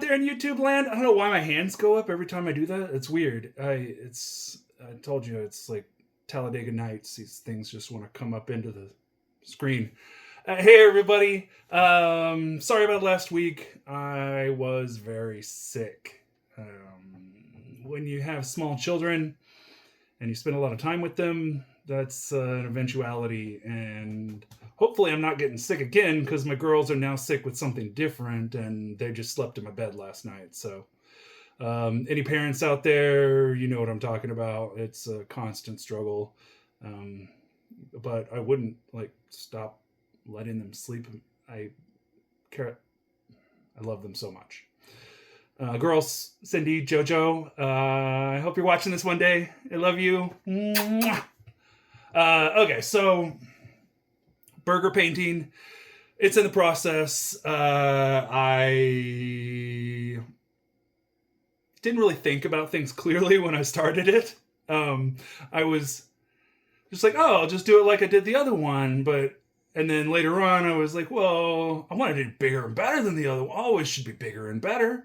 there in YouTube land. I don't know why my hands go up every time I do that. It's weird. I told you, it's like Talladega Nights. These things just want to come up into the screen. Hey everybody. Sorry about last week. I was very sick. When you have small children and you spend a lot of time with them, that's an eventuality. And hopefully I'm not getting sick again, because my girls are now sick with something different and they just slept in my bed last night. So any parents out there, you know what I'm talking about. It's a constant struggle. But I wouldn't stop letting them sleep. I love them so much. Girls, Cindy, Jojo, I hope you're watching this one day. I love you. Okay, so burger painting. It's in the process. I didn't really think about things clearly when I started it. I was just like, oh, I'll just do it like I did the other one. And then later on, I was like, well, I want to do bigger and better than the other one. Always should be bigger and better.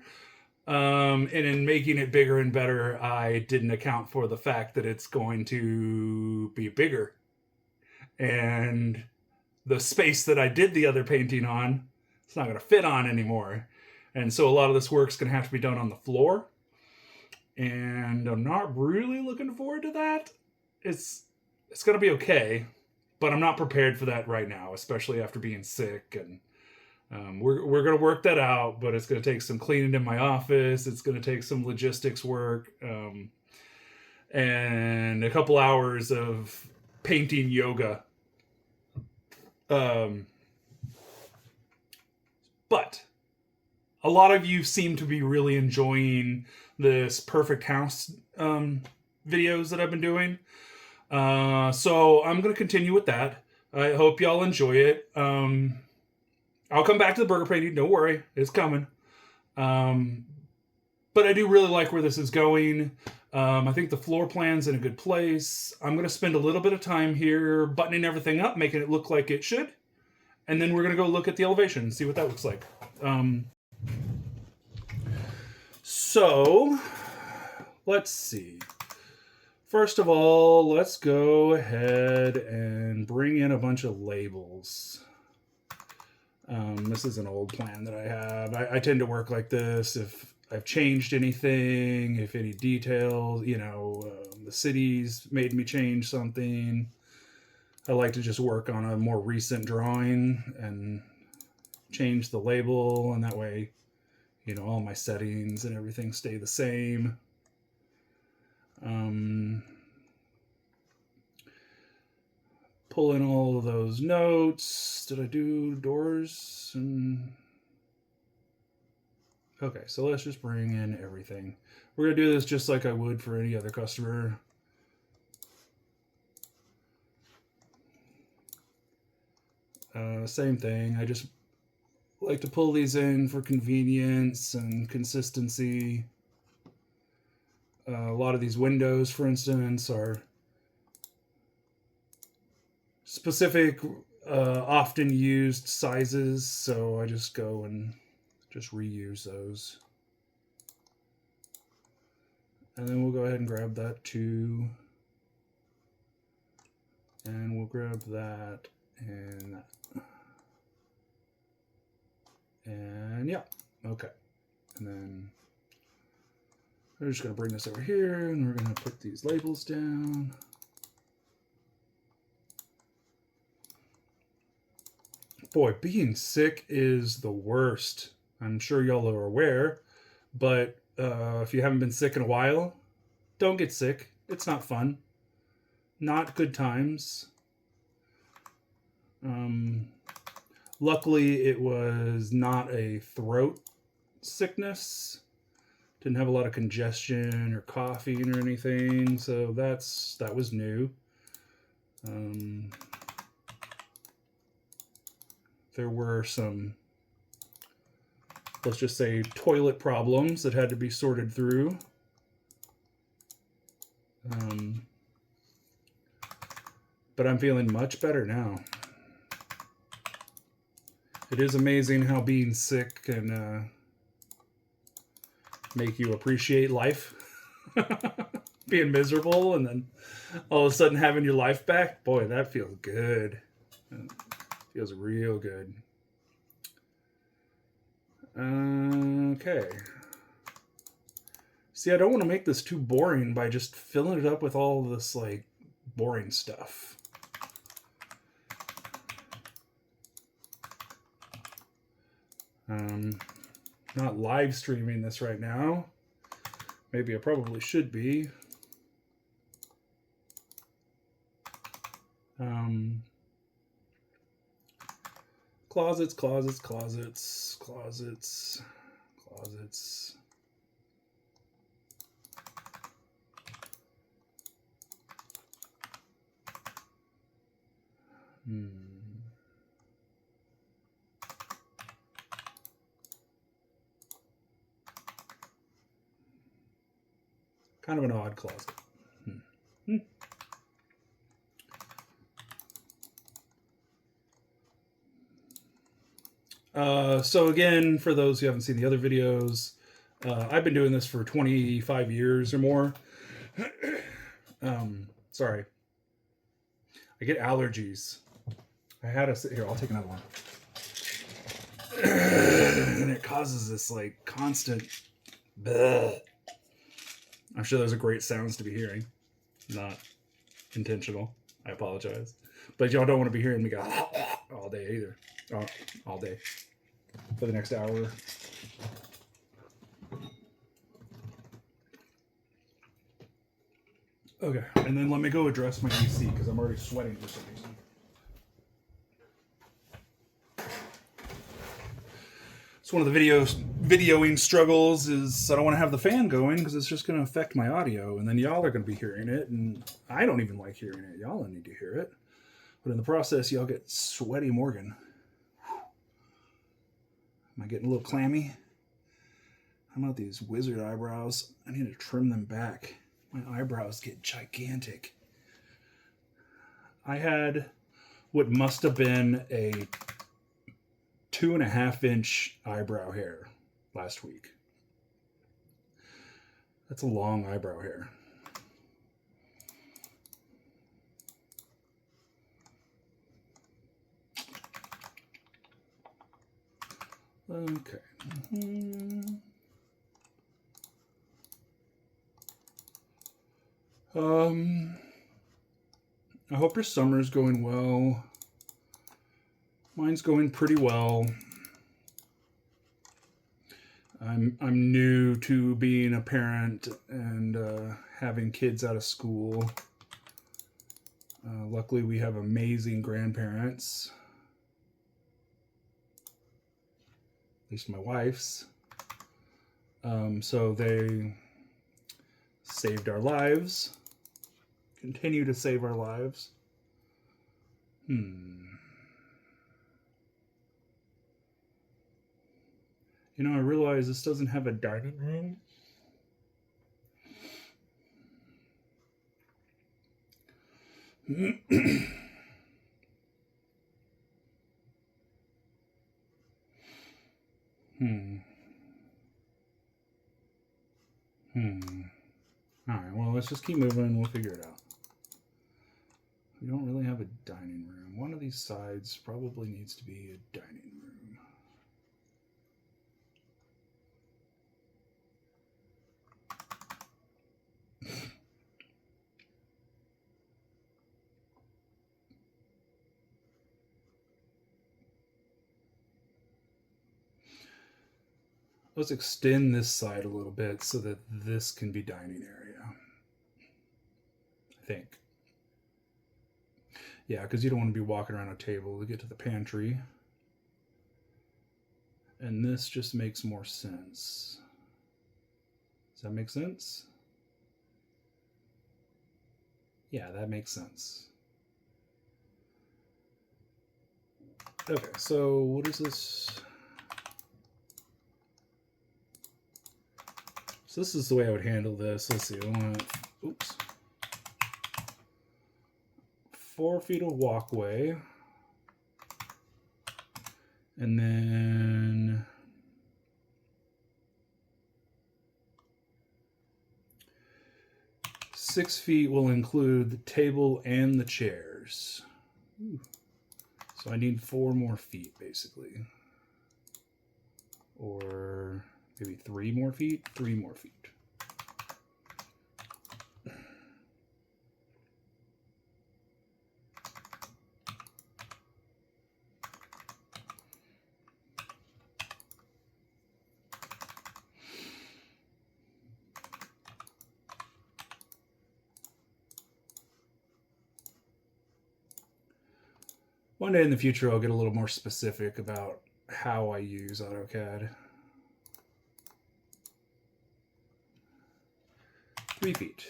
And in making it bigger and better, I didn't account for the fact that it's going to be bigger. And the space that I did the other painting on, it's not going to fit on anymore. And so a lot of this work's going to have to be done on the floor. And I'm not really looking forward to that. It's going to be okay, but I'm not prepared for that right now, especially after being sick. And we're going to work that out, but it's going to take some cleaning in my office. It's going to take some logistics work, and a couple hours of painting yoga. But a lot of you seem to be really enjoying this perfect house videos that I've been doing. So I'm going to continue with that. I hope y'all enjoy it. I'll come back to the burger painting. Don't worry. It's coming. But I do really like where this is going. I think the floor plan's in a good place. I'm going to spend a little bit of time here buttoning everything up, making it look like it should. And then we're going to go look at the elevation and see what that looks like. So, let's see. First of all, let's go ahead and bring in a bunch of labels. This is an old plan that I have. I tend to work like this. If I've changed anything, if any details, the city's made me change something, I like to just work on a more recent drawing and change the label, and that way, all my settings and everything stay the same. Pull in all of those notes. Did I do doors? Okay, so let's just bring in everything. We're going to do this just like I would for any other customer. Same thing. I just like to pull these in for convenience and consistency. A lot of these windows, for instance, are specific, often used sizes, so I just go and just reuse those. And then we'll go ahead and grab that too. And we'll grab that and that. And yeah, okay. And then we're just going to bring this over here, and we're going to put these labels down. Boy, being sick is the worst. I'm sure y'all are aware, but if you haven't been sick in a while, don't get sick. It's not fun. Not good times. Luckily, it was not a throat sickness. Didn't have a lot of congestion or coughing or anything, so that was new. There were some, let's just say, toilet problems that had to be sorted through. But I'm feeling much better now. It is amazing how being sick can make you appreciate life. Being miserable and then all of a sudden having your life back. Boy, that feels good. It feels real good. Okay. See, I don't want to make this too boring by just filling it up with all this, like, boring stuff. Not live streaming this right now. Maybe I probably should be. Closets, closets, closets, closets, closets. Kind of an odd closet. So again, for those who haven't seen the other videos, I've been doing this for 25 years or more. Sorry. I get allergies. I had a... Here, I'll take another one. And it causes this, like, constant... Bleh. I'm sure those are great sounds to be hearing. Not intentional. I apologize. But y'all don't want to be hearing me go all day either. All day. For the next hour. Okay, and then let me go address my AC because I'm already sweating for some reason. So one of the videoing struggles is I don't want to have the fan going because it's just going to affect my audio, and then y'all are going to be hearing it, and I don't even like hearing it. Y'all need to hear it. But in the process, y'all get sweaty Morgan. Am I getting a little clammy? How about these wizard eyebrows? I need to trim them back. My eyebrows get gigantic. I had what must have been a 2.5-inch eyebrow hair last week. That's a long eyebrow hair. Okay. I hope your summer's going well. Mine's going pretty well. I'm new to being a parent and having kids out of school. Luckily, we have amazing grandparents. At least my wife's. So they saved our lives. Continue to save our lives. You know, I realize this doesn't have a dining room. Alright, well, let's just keep moving and we'll figure it out. We don't really have a dining room. One of these sides probably needs to be a dining room. Let's extend this side a little bit so that this can be dining area. I think. Yeah, because you don't want to be walking around a table to get to the pantry. And this just makes more sense. Does that make sense? Yeah, that makes sense. Okay, so what is this? So this is the way I would handle this. Let's see, I want, oops. 4 feet of walkway. And then 6 feet will include the table and the chairs. Ooh. So I need 4 more feet, basically. Or maybe 3 more feet? 3 more feet. One day in the future, I'll get a little more specific about how I use AutoCAD. 3 feet.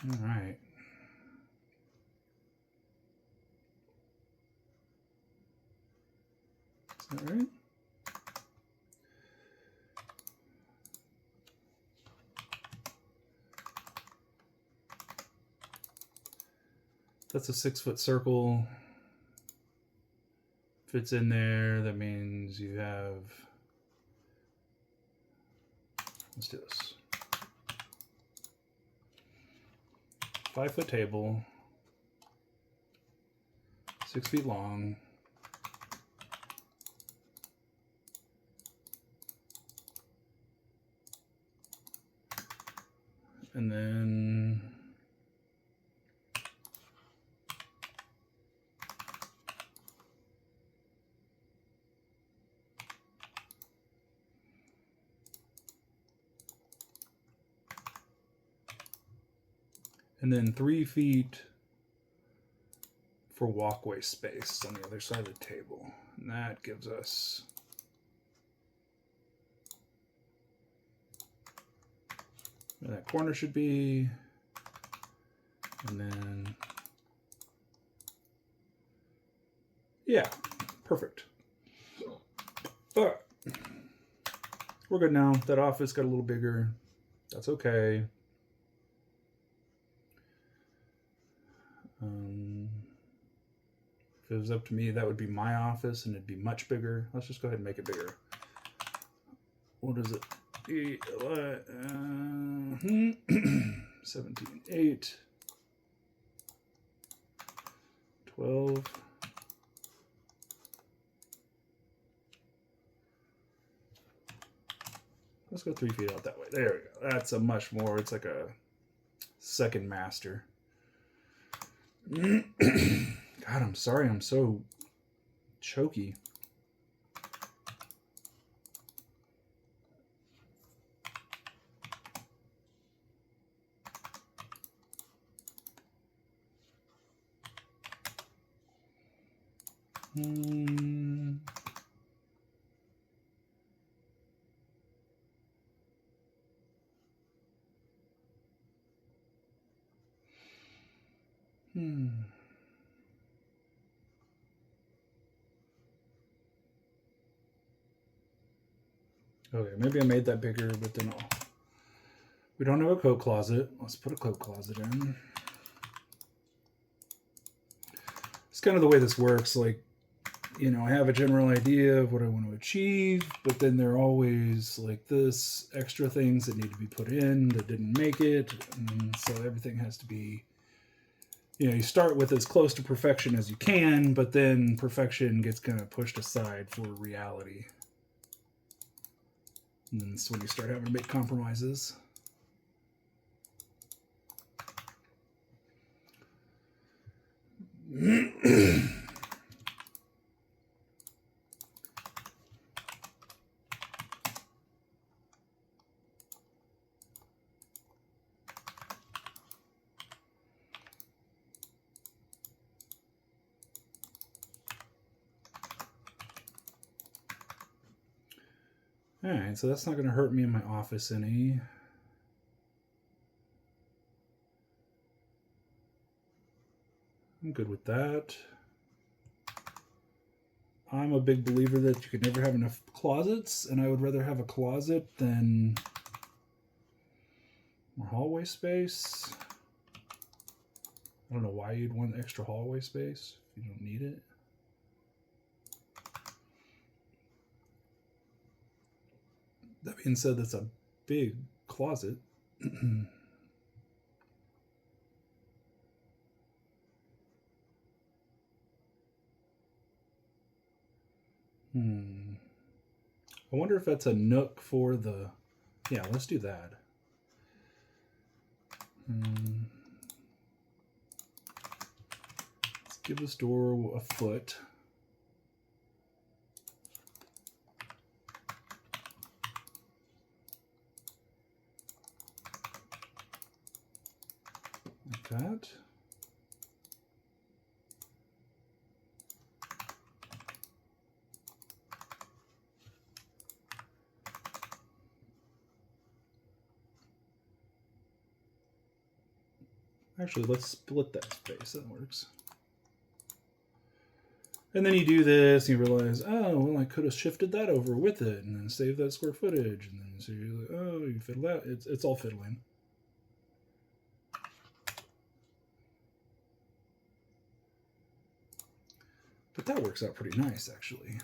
All right. Is that right? That's a 6-foot circle. If it's in there, that means you have, let's do this. 5-foot table, 6 feet long. And then and then 3 feet for walkway space on the other side of the table. And that gives us where that corner should be. And then, yeah, perfect. All right. We're good now. That office got a little bigger. That's okay. If it was up to me, that would be my office and it'd be much bigger. Let's just go ahead and make it bigger. What is it? 17, 8, 12. Let's go 3 feet out that way. There we go. That's a much more, it's like a second master. God, I'm sorry I'm so choky. Okay, maybe I made that bigger, but then we don't have a coat closet. Let's put a coat closet in. It's kind of the way this works. Like, you know, I have a general idea of what I want to achieve, but then there are always like this extra things that need to be put in that didn't make it. And so everything has to be, you know, you start with as close to perfection as you can, but then perfection gets kind of pushed aside for reality. And then that's when you start having to make compromises. All right, so that's not going to hurt me in my office any. I'm good with that. I'm a big believer that you can never have enough closets, and I would rather have a closet than more hallway space. I don't know why you'd want extra hallway space if you don't need it. That being said, that's a big closet. I wonder if that's a nook for the... Yeah, let's do that. Let's give this door a foot. Like that. Actually, let's split that space. That works. And then you do this, and you realize, oh, well, I could have shifted that over with it, and then save that square footage. And then so you're like, oh, you fiddle that. It's all fiddling. But that works out pretty nice, actually.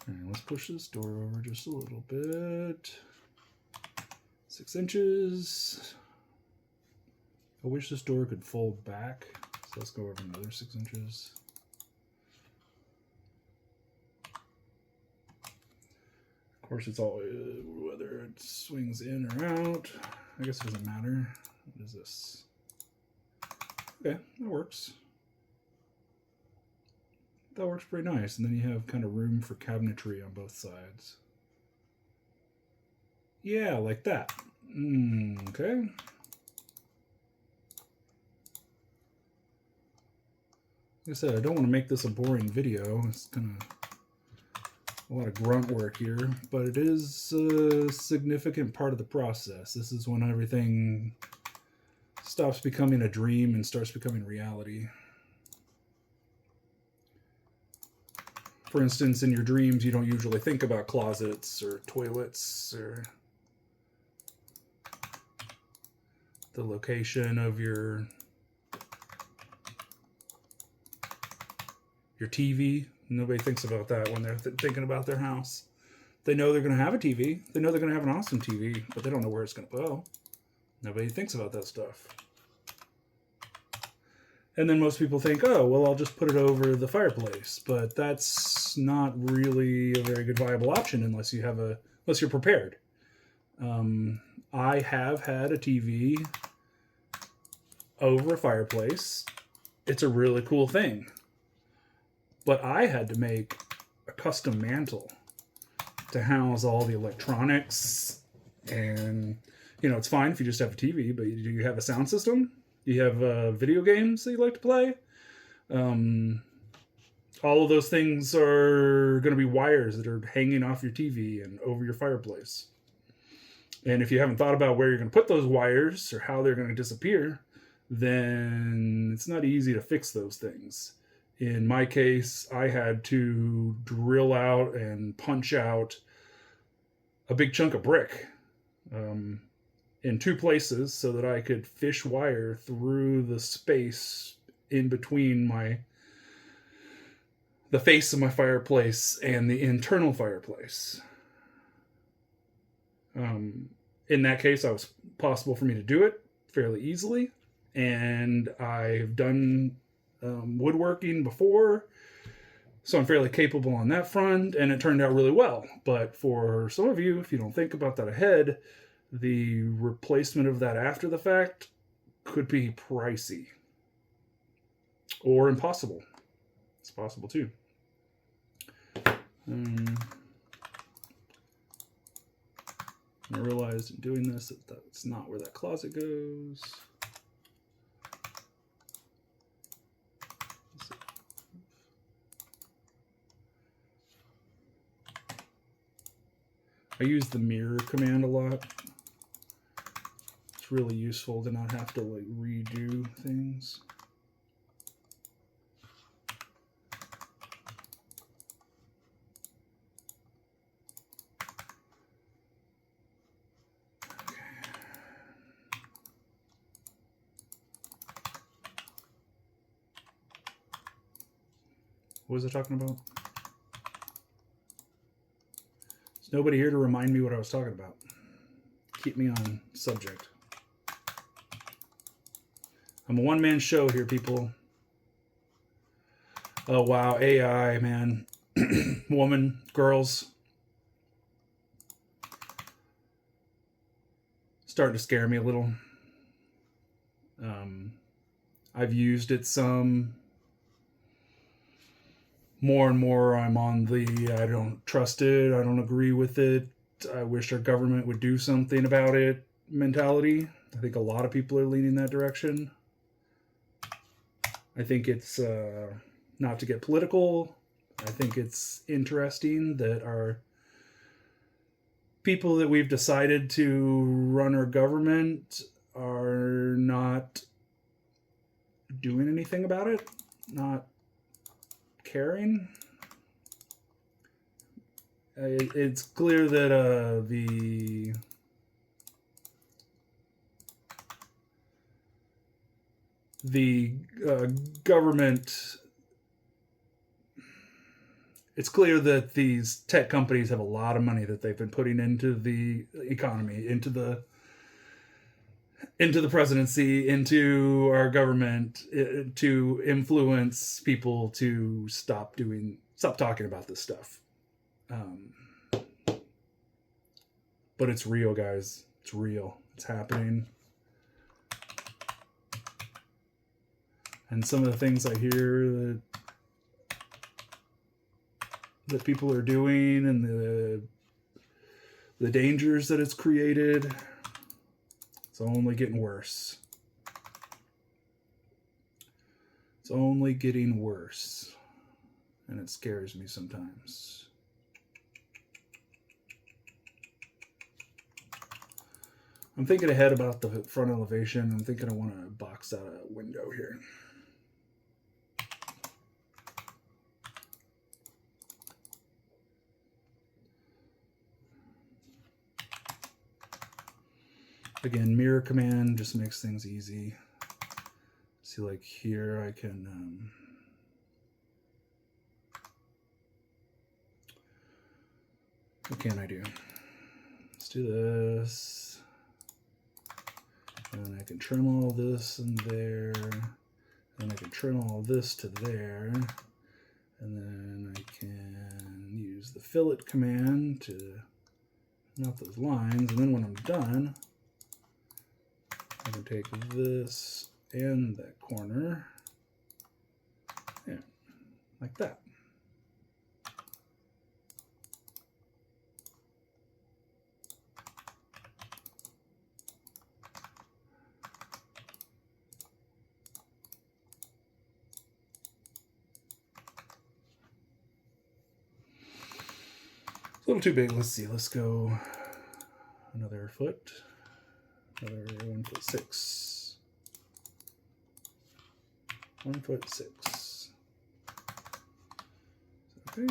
All right, let's push this door over just a little bit. 6 inches. I wish this door could fold back. So let's go over another 6 inches. Of course, it's all whether it swings in or out. I guess it doesn't matter. What is this? Okay, that works. That works pretty nice. And then you have kind of room for cabinetry on both sides. Yeah, like that. Okay. Like I said, I don't want to make this a boring video. It's kind of a lot of grunt work here, but it is a significant part of the process. This is when everything stops becoming a dream and starts becoming reality. For instance, in your dreams, you don't usually think about closets or toilets or the location of your TV. Nobody thinks about that when they're thinking about their house. They know they're going to have a TV. They know they're going to have an awesome TV, but they don't know where it's going to go. Nobody thinks about that stuff. And then most people think, oh, well, I'll just put it over the fireplace. But that's not really a very good viable option unless you're prepared. I have had a TV over a fireplace. It's a really cool thing. But I had to make a custom mantle to house all the electronics. And, it's fine if you just have a TV, but do you have a sound system? Do you have video games that you like to play? All of those things are going to be wires that are hanging off your TV and over your fireplace. And if you haven't thought about where you're going to put those wires or how they're going to disappear, then it's not easy to fix those things. In my case, I had to drill out and punch out a big chunk of brick in 2 places so that I could fish wire through the space in between the face of my fireplace and the internal fireplace. In that case, it was possible for me to do it fairly easily. And I've done woodworking before, so I'm fairly capable on that front, and it turned out really well. But for some of you, if you don't think about that ahead, the replacement of that after the fact could be pricey or impossible. It's possible too. I realized in doing this that that's not where that closet goes. I use the mirror command a lot. It's really useful to not have to redo things. What was I talking about? There's nobody here to remind me what I was talking about. Keep me on subject. I'm a one-man show here, people. Oh, wow. AI, man. Woman, girls. Starting to scare me a little. I've used it some. More and more, I'm on the I don't trust it, I don't agree with it, I wish our government would do something about it mentality. I think a lot of people are leaning that direction. I think it's, not to get political, I think it's interesting that our people that we've decided to run our government are not doing anything about it, not caring. It's clear that the government, it's clear that these tech companies have a lot of money that they've been putting into the economy, into the presidency, into our government, to influence people to stop talking about this stuff. But it's real, guys. It's real. It's happening. And some of the things I hear that people are doing, and the dangers that it's created, it's only getting worse. It's only getting worse. And it scares me sometimes. I'm thinking ahead about the front elevation. I'm thinking I want to box out a window here. Again, mirror command just makes things easy. See, like here I can what can I do? Let's do this. And I can trim all this and there. And I can trim all this to there. And then I can use the fillet command to melt those lines. And then when I'm done, I can take this and that corner, yeah, like that. It's a little too big. Let's see. Let's go another foot. Another 1'6". 1'6". Okay.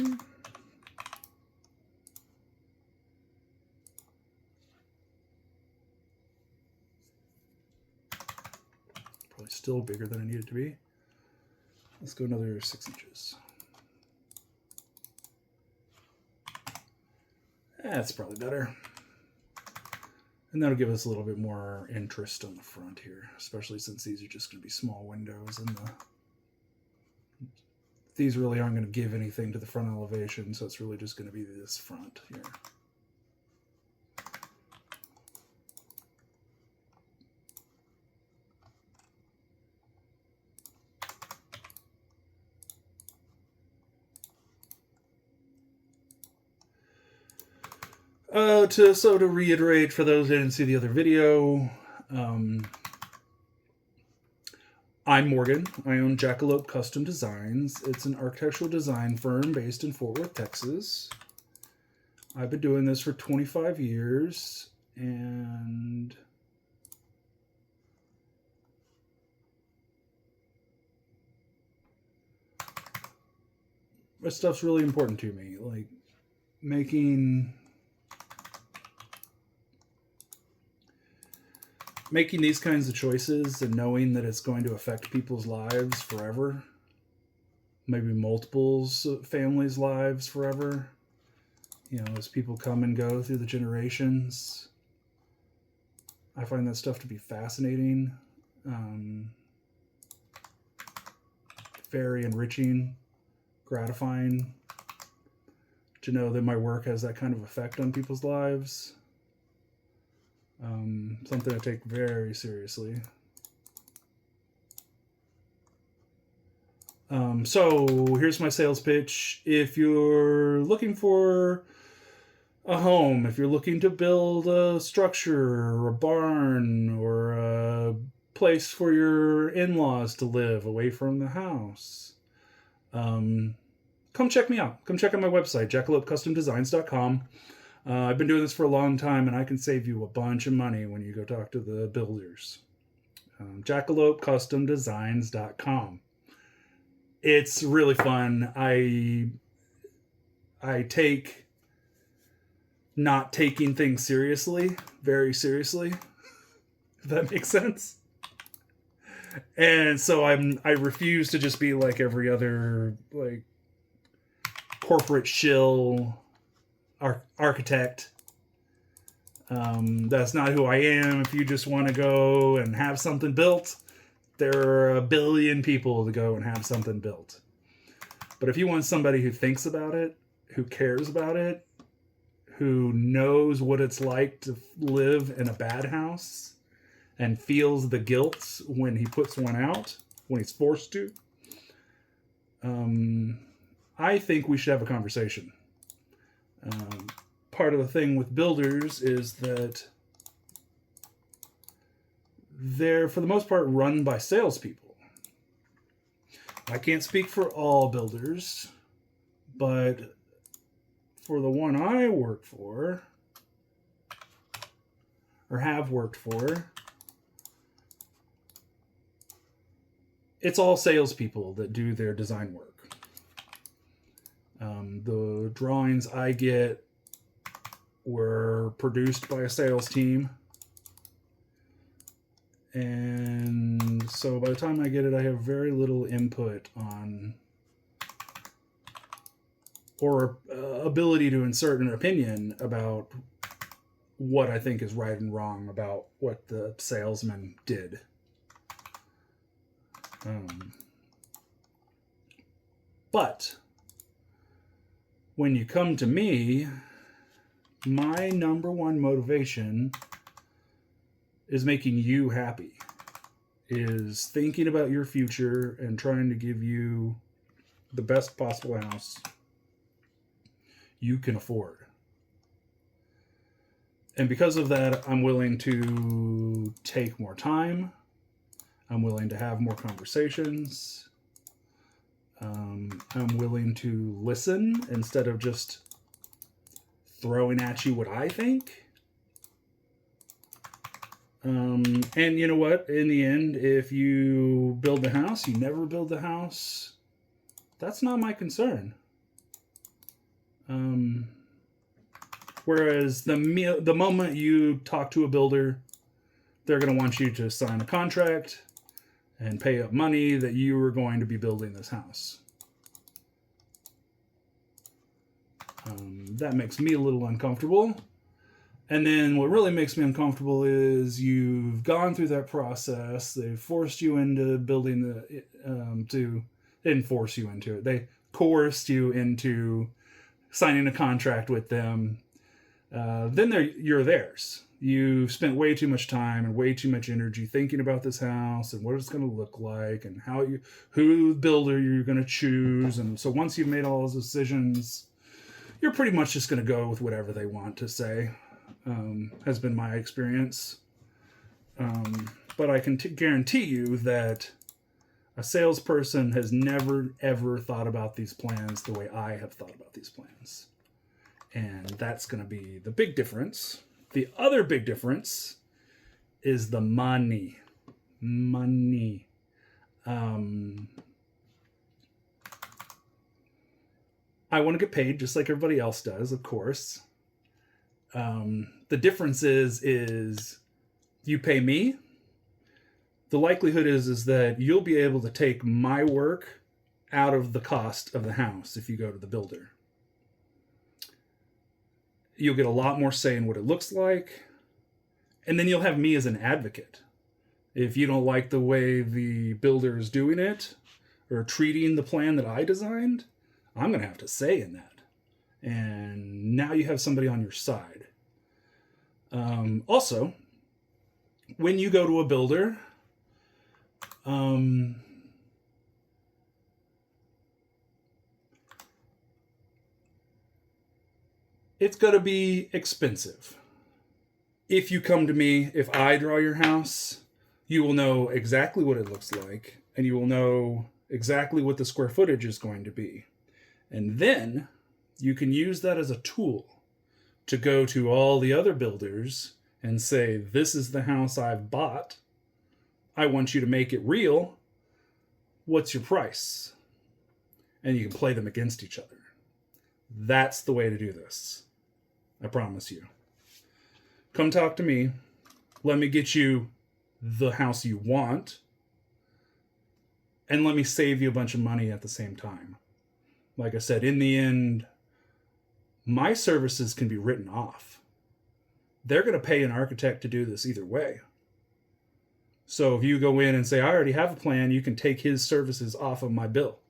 Probably still bigger than I need it to be. Let's go another 6 inches. That's probably better. And that'll give us a little bit more interest on the front here, especially since these are just going to be small windows, and these really aren't going to give anything to the front elevation, so it's really just going to be this front here. To reiterate, for those who didn't see the other video, I'm Morgan. I own Jackalope Custom Designs. It's an architectural design firm based in Fort Worth, Texas. I've been doing this for 25 years, and this stuff's really important to me. Like making these kinds of choices and knowing that it's going to affect people's lives forever maybe multiples families' lives forever. You know, as people come and go through the generations. I find that stuff to be fascinating, very enriching, gratifying to know that my work has that kind of effect on people's lives. Something I take very seriously. So here's my sales pitch. If you're looking for a home, if you're looking to build a structure or a barn or a place for your in-laws to live away from the house, come check me out. Come check out my website, jackalopecustomdesigns.com. I've been doing this for a long time, and I can save you a bunch of money when you go talk to the builders. jackalopecustomdesigns.com. It's really fun. I take not taking things seriously very seriously, if that makes sense. And so I refuse to just be like every other like corporate shill architect. That's not who I am. If you just want to go and have something built, there are a billion people to go and have something built. But if you want somebody who thinks about it, who cares about it, who knows what it's like to live in a bad house and feels the guilt when he puts one out, when he's forced to, I think we should have a conversation. Part of the thing with builders is that they're, for the most part, run by salespeople. I can't speak for all builders, but for the one I work for, or have worked for, it's all salespeople that do their design work. The drawings I get were produced by a sales team. And so by the time I get it, I have very little input on or ability to insert an opinion about what I think is right and wrong about what the salesman did. But when you come to me, my number one motivation is making you happy, is thinking about your future and trying to give you the best possible house you can afford. And because of that, I'm willing to take more time. I'm willing to have more conversations. I'm willing to listen instead of just throwing at you what I think. And you know what? In the end, if you build the house, you never build the house, that's not my concern. Whereas the moment you talk to a builder, they're going to want you to sign a contract and pay up money that you are going to be building this house. That makes me a little uncomfortable. And then what really makes me uncomfortable is you've gone through that process. They forced you into building they didn't force you into it. They coerced you into signing a contract with them. Then you're theirs. You spent way too much time and way too much energy thinking about this house and what it's going to look like and who builder you're going to choose. And so once you've made all those decisions, you're pretty much just going to go with whatever they want to say. Has been my experience. But I can guarantee you that a salesperson has never, ever thought about these plans the way I have thought about these plans. And that's going to be the big difference. The other big difference is the money. Money. I want to get paid just like everybody else does, of course. The difference is you pay me. The likelihood is that you'll be able to take my work out of the cost of the house if you go to the builder. You'll get a lot more say in what it looks like, and then you'll have me as an advocate. If you don't like the way the builder is doing it or treating the plan that I designed, I'm going to have to say in that. And now you have somebody on your side. Also, when you go to a builder, it's going to be expensive. If you come to me, if I draw your house, you will know exactly what it looks like, and you will know exactly what the square footage is going to be. And then you can use that as a tool to go to all the other builders and say, this is the house I've bought. I want you to make it real. What's your price? And you can play them against each other. That's the way to do this. I promise you. Come talk to me. Let me get you the house you want. And let me save you a bunch of money at the same time. Like I said, in the end, my services can be written off. They're going to pay an architect to do this either way. So if you go in and say, I already have a plan, you can take his services off of my bill.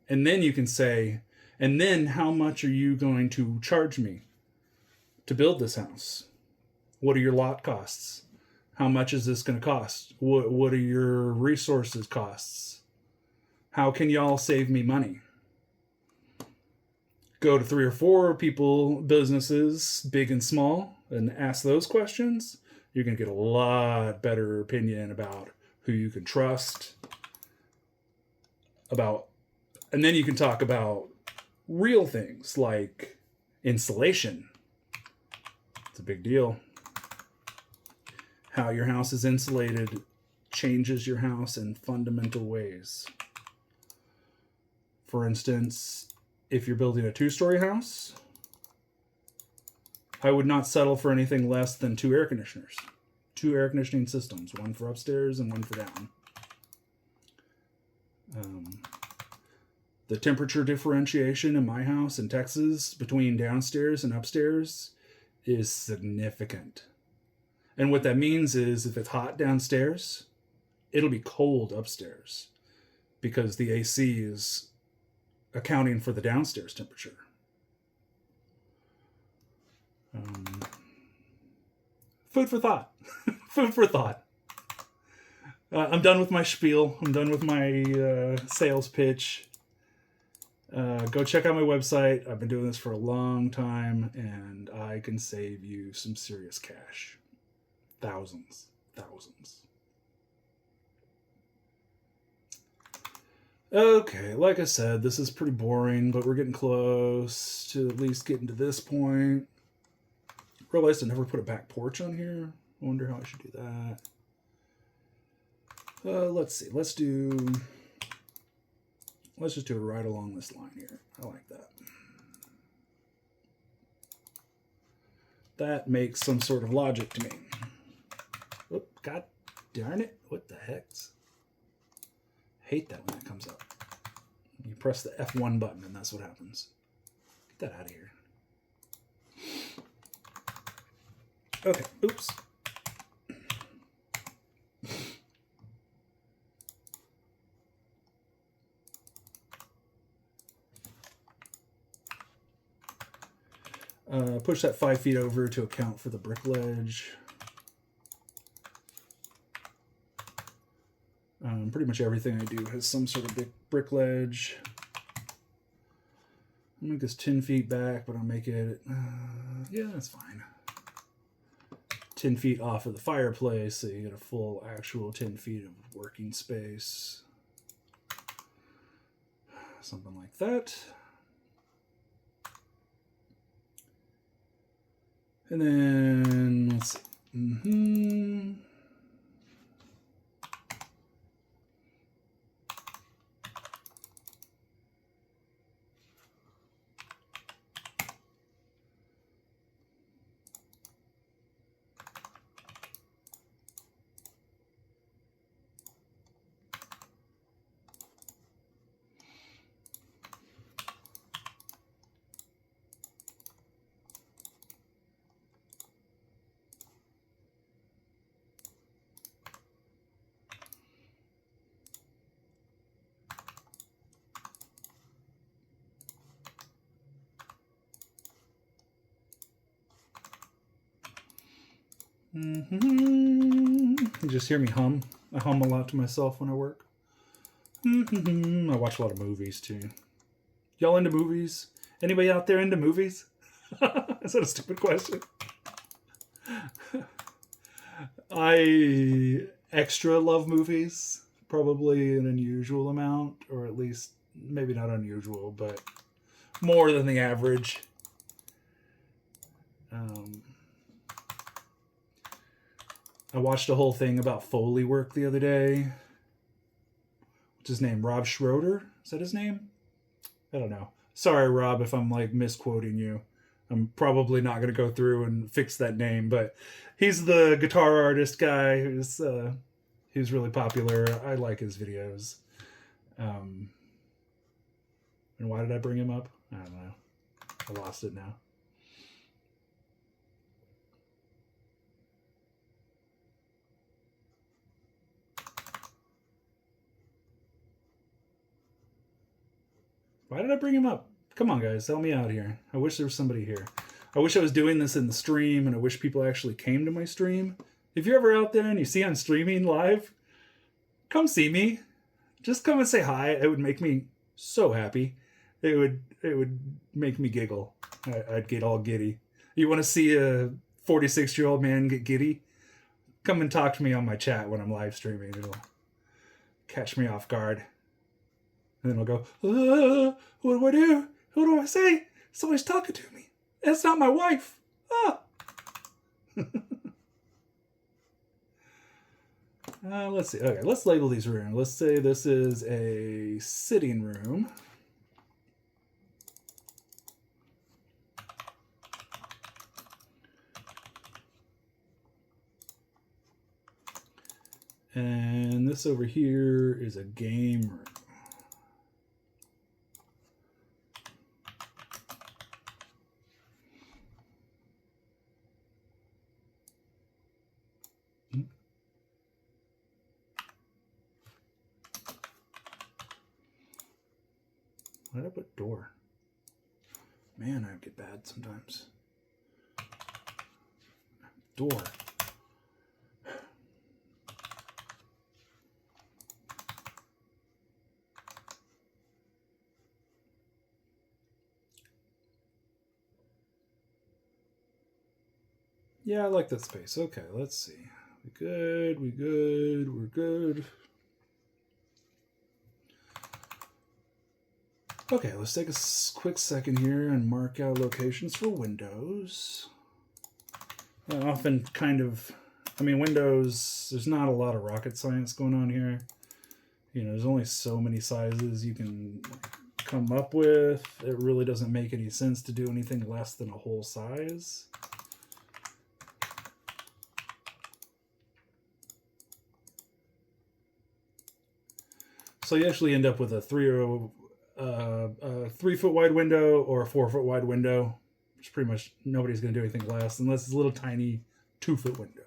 And then you can say, and then how much are you going to charge me to build this house? What are your lot costs? How much is this going to cost? What are your resources costs? How can y'all save me money? Go to 3 or 4 people, businesses, big and small, and ask those questions. You're going to get a lot better opinion about who you can trust. And then you can talk about real things like insulation. It's a big deal. How your house is insulated changes your house in fundamental ways. For instance, if you're building a 2-story house, I would not settle for anything less than 2 air conditioners. 2 air conditioning systems, one for upstairs and one for down. The temperature differentiation in my house in Texas between downstairs and upstairs is significant. And what that means is if it's hot downstairs, it'll be cold upstairs because the AC is accounting for the downstairs temperature. Food for thought. Food for thought. I'm done with my spiel. I'm done with my sales pitch. Go check out my website. I've been doing this for a long time, and I can save you some serious cash. Thousands. Okay, like I said, this is pretty boring, but we're getting close to at least getting to this point. Realized I never put a back porch on here. I wonder how I should do that. Let's see. Let's just do it right along this line here. I like that. That makes some sort of logic to me. Oh, God darn it. What the heck? Hate that when that comes up. You press the F1 button and that's what happens. Get that out of here. Okay, oops. Push that 5 feet over to account for the brick ledge. Pretty much everything I do has some sort of big brick ledge. I'll make this 10 feet back, but I'll make it, yeah, that's fine. 10 feet off of the fireplace, so you get a full actual 10 feet of working space. Something like that. And then, let's see. You just hear me hum. I hum a lot to myself when I work. I watch a lot of movies too. Y'all into movies? Anybody out there into movies? Is that a stupid question? I extra love movies. Probably an unusual amount, or at least maybe not unusual, but more than the average. I watched a whole thing about Foley work the other day. What's his name? Rob Schroeder? Is that his name? I don't know. Sorry, Rob, if I'm like misquoting you. I'm probably not going to go through and fix that name, but he's the guitar artist guy who's really popular. I like his videos. And why did I bring him up? I don't know. I lost it now. Why did I bring him up? Come on, guys, help me out here. I wish there was somebody here. I wish I was doing this in the stream, and I wish people actually came to my stream. If you're ever out there and you see I'm streaming live, come see me. Just come and say hi. It would make me so happy. It would make me giggle. I'd get all giddy. You want to see a 46-year-old man get giddy? Come and talk to me on my chat when I'm live streaming. It'll catch me off guard. And then I'll go, what do I do? What do I say? Somebody's talking to me. It's not my wife. Ah. Let's see. Okay, let's label these rooms. Let's say this is a sitting room. And this over here is a game room. Why did I put door? Man, I get bad sometimes. Door. Yeah, I like that space. Okay, let's see. We good, we good, we're good. Okay, let's take a quick second here and mark out locations for windows. Often kind of, I mean, windows, there's not a lot of rocket science going on here. You know, there's only so many sizes you can come up with. It really doesn't make any sense to do anything less than a whole size. So you actually end up with a 3-foot wide window or a 4-foot wide window, which pretty much nobody's going to do anything less unless it's a little tiny 2-foot window.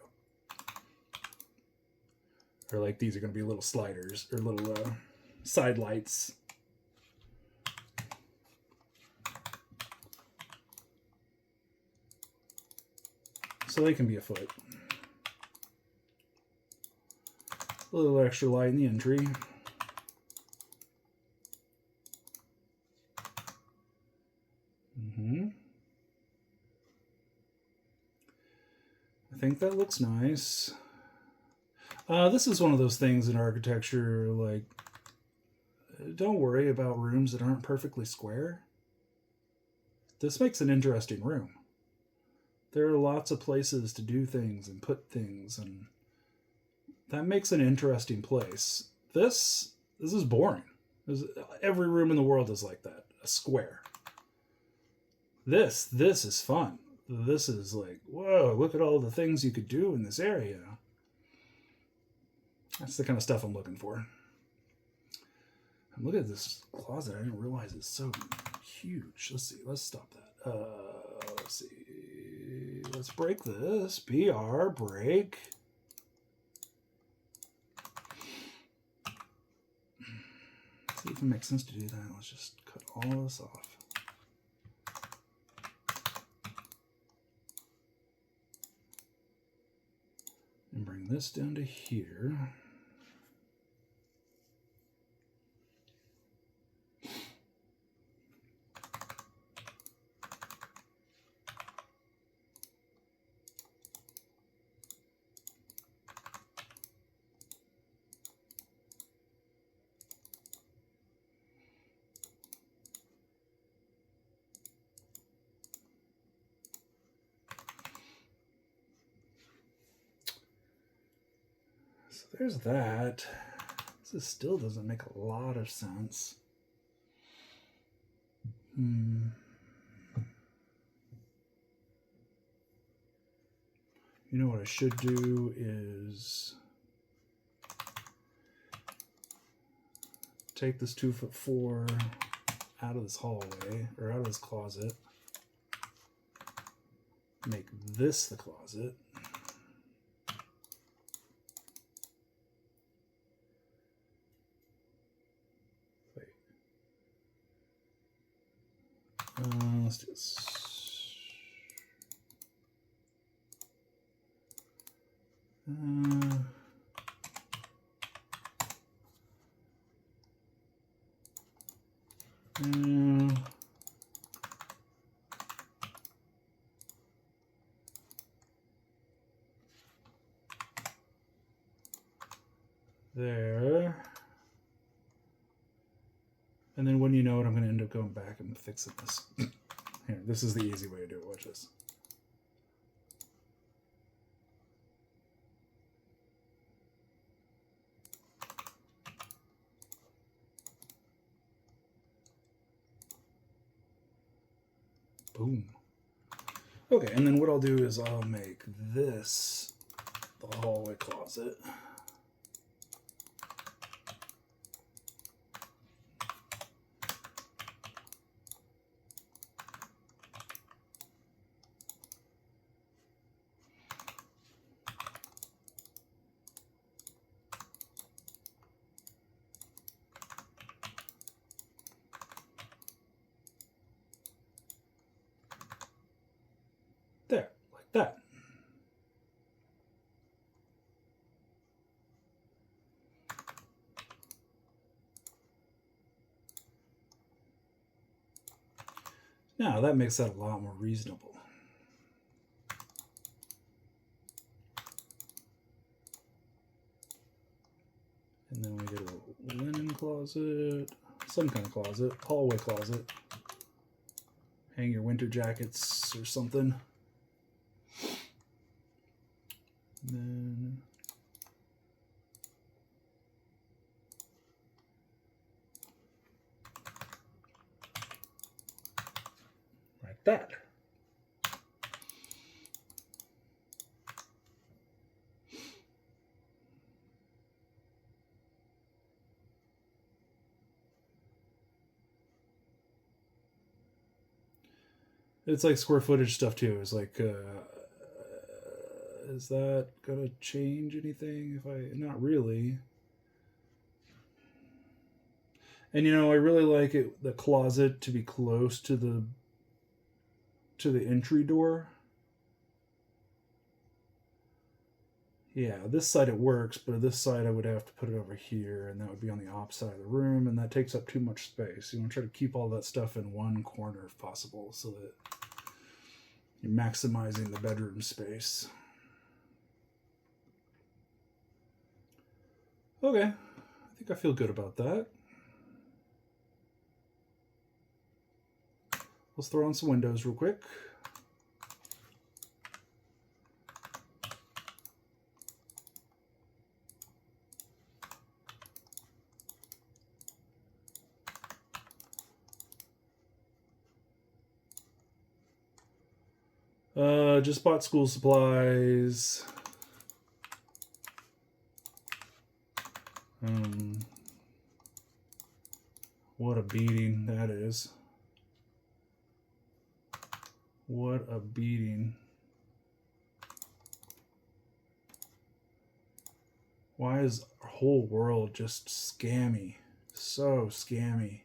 Or like these are going to be little sliders or little side lights. So they can be a foot. A little extra light in the entry. I think that looks nice. This is one of those things in architecture, like, don't worry about rooms that aren't perfectly square. This makes an interesting room. There are lots of places to do things and put things, and that makes an interesting place. This is boring. Every room in the world is like that, a square. This is fun. This is like, whoa, look at all the things you could do in this area. That's the kind of stuff I'm looking for. I'm looking at this closet. I didn't realize it's so huge. Let's see. Let's stop that. Let's see. Let's break this. BR, break. See if it makes sense to do that. Let's just cut all this off. this down to here. There's that. This still doesn't make a lot of sense. You know what I should do is take this 2'4" out of this hallway, or out of this closet. Make this the closet. Let's do this. There. And then when you know it, I'm going to end up going back and fixing this. Here, this is the easy way to do it. Watch this. Boom. Okay, and then what I'll do is I'll make this the hallway closet. There, like that. Now that makes that a lot more reasonable. And then we get a linen closet, some kind of closet, hallway closet. Hang your winter jackets or something. And then like that. It's like square footage stuff too. It's like, is that gonna change anything? Not really. And you know, I really like the closet to be close to the entry door. Yeah, this side it works, but this side I would have to put it over here, and that would be on the opposite side of the room, and that takes up too much space. You want to try to keep all that stuff in one corner if possible, so that you're maximizing the bedroom space. Okay, I think I feel good about that. Let's throw on some windows real quick. Just bought school supplies. What a beating that is. What a beating. Why is our whole world just scammy? So scammy.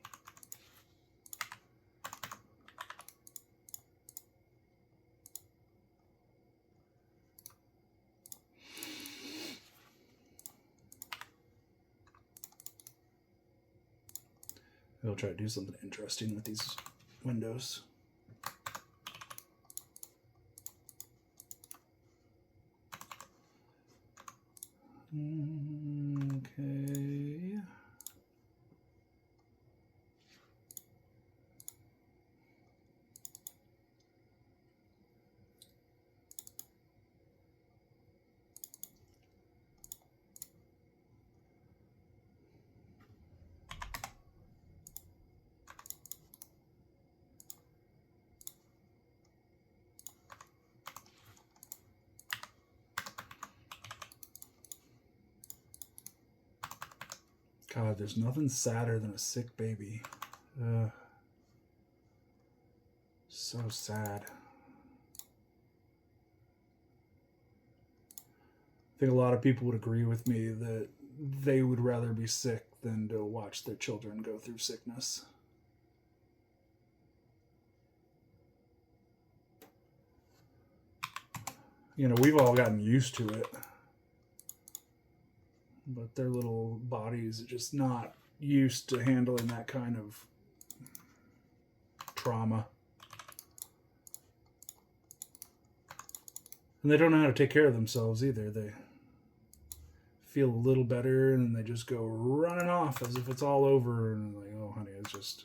I'll try to do something interesting with these windows. Okay. God, there's nothing sadder than a sick baby. So sad. I think a lot of people would agree with me that they would rather be sick than to watch their children go through sickness. You know, we've all gotten used to it. But their little bodies are just not used to handling that kind of trauma. And they don't know how to take care of themselves either. They feel a little better and they just go running off as if it's all over. And like, oh, honey, it's just,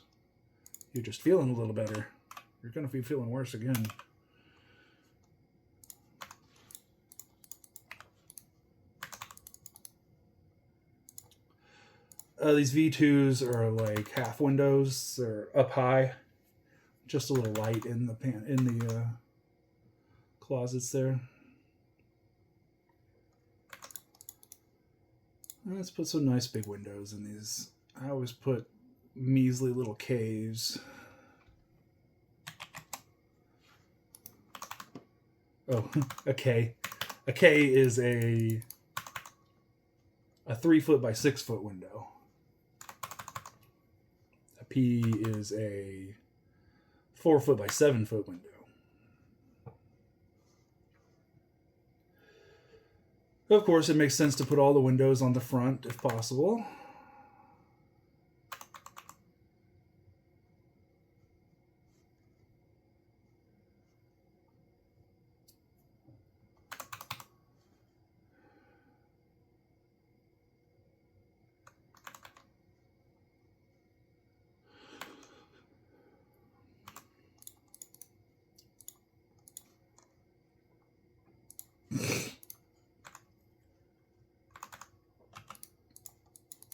you're just feeling a little better. You're going to be feeling worse again. These V2s are like half windows. They're up high. Just a little light in the closets there. And let's put some nice big windows in these. I always put measly little Ks. Oh, a K. A K is a 3 foot by 6 foot window. A P is a 4 foot by 7 foot window. Of course, it makes sense to put all the windows on the front if possible.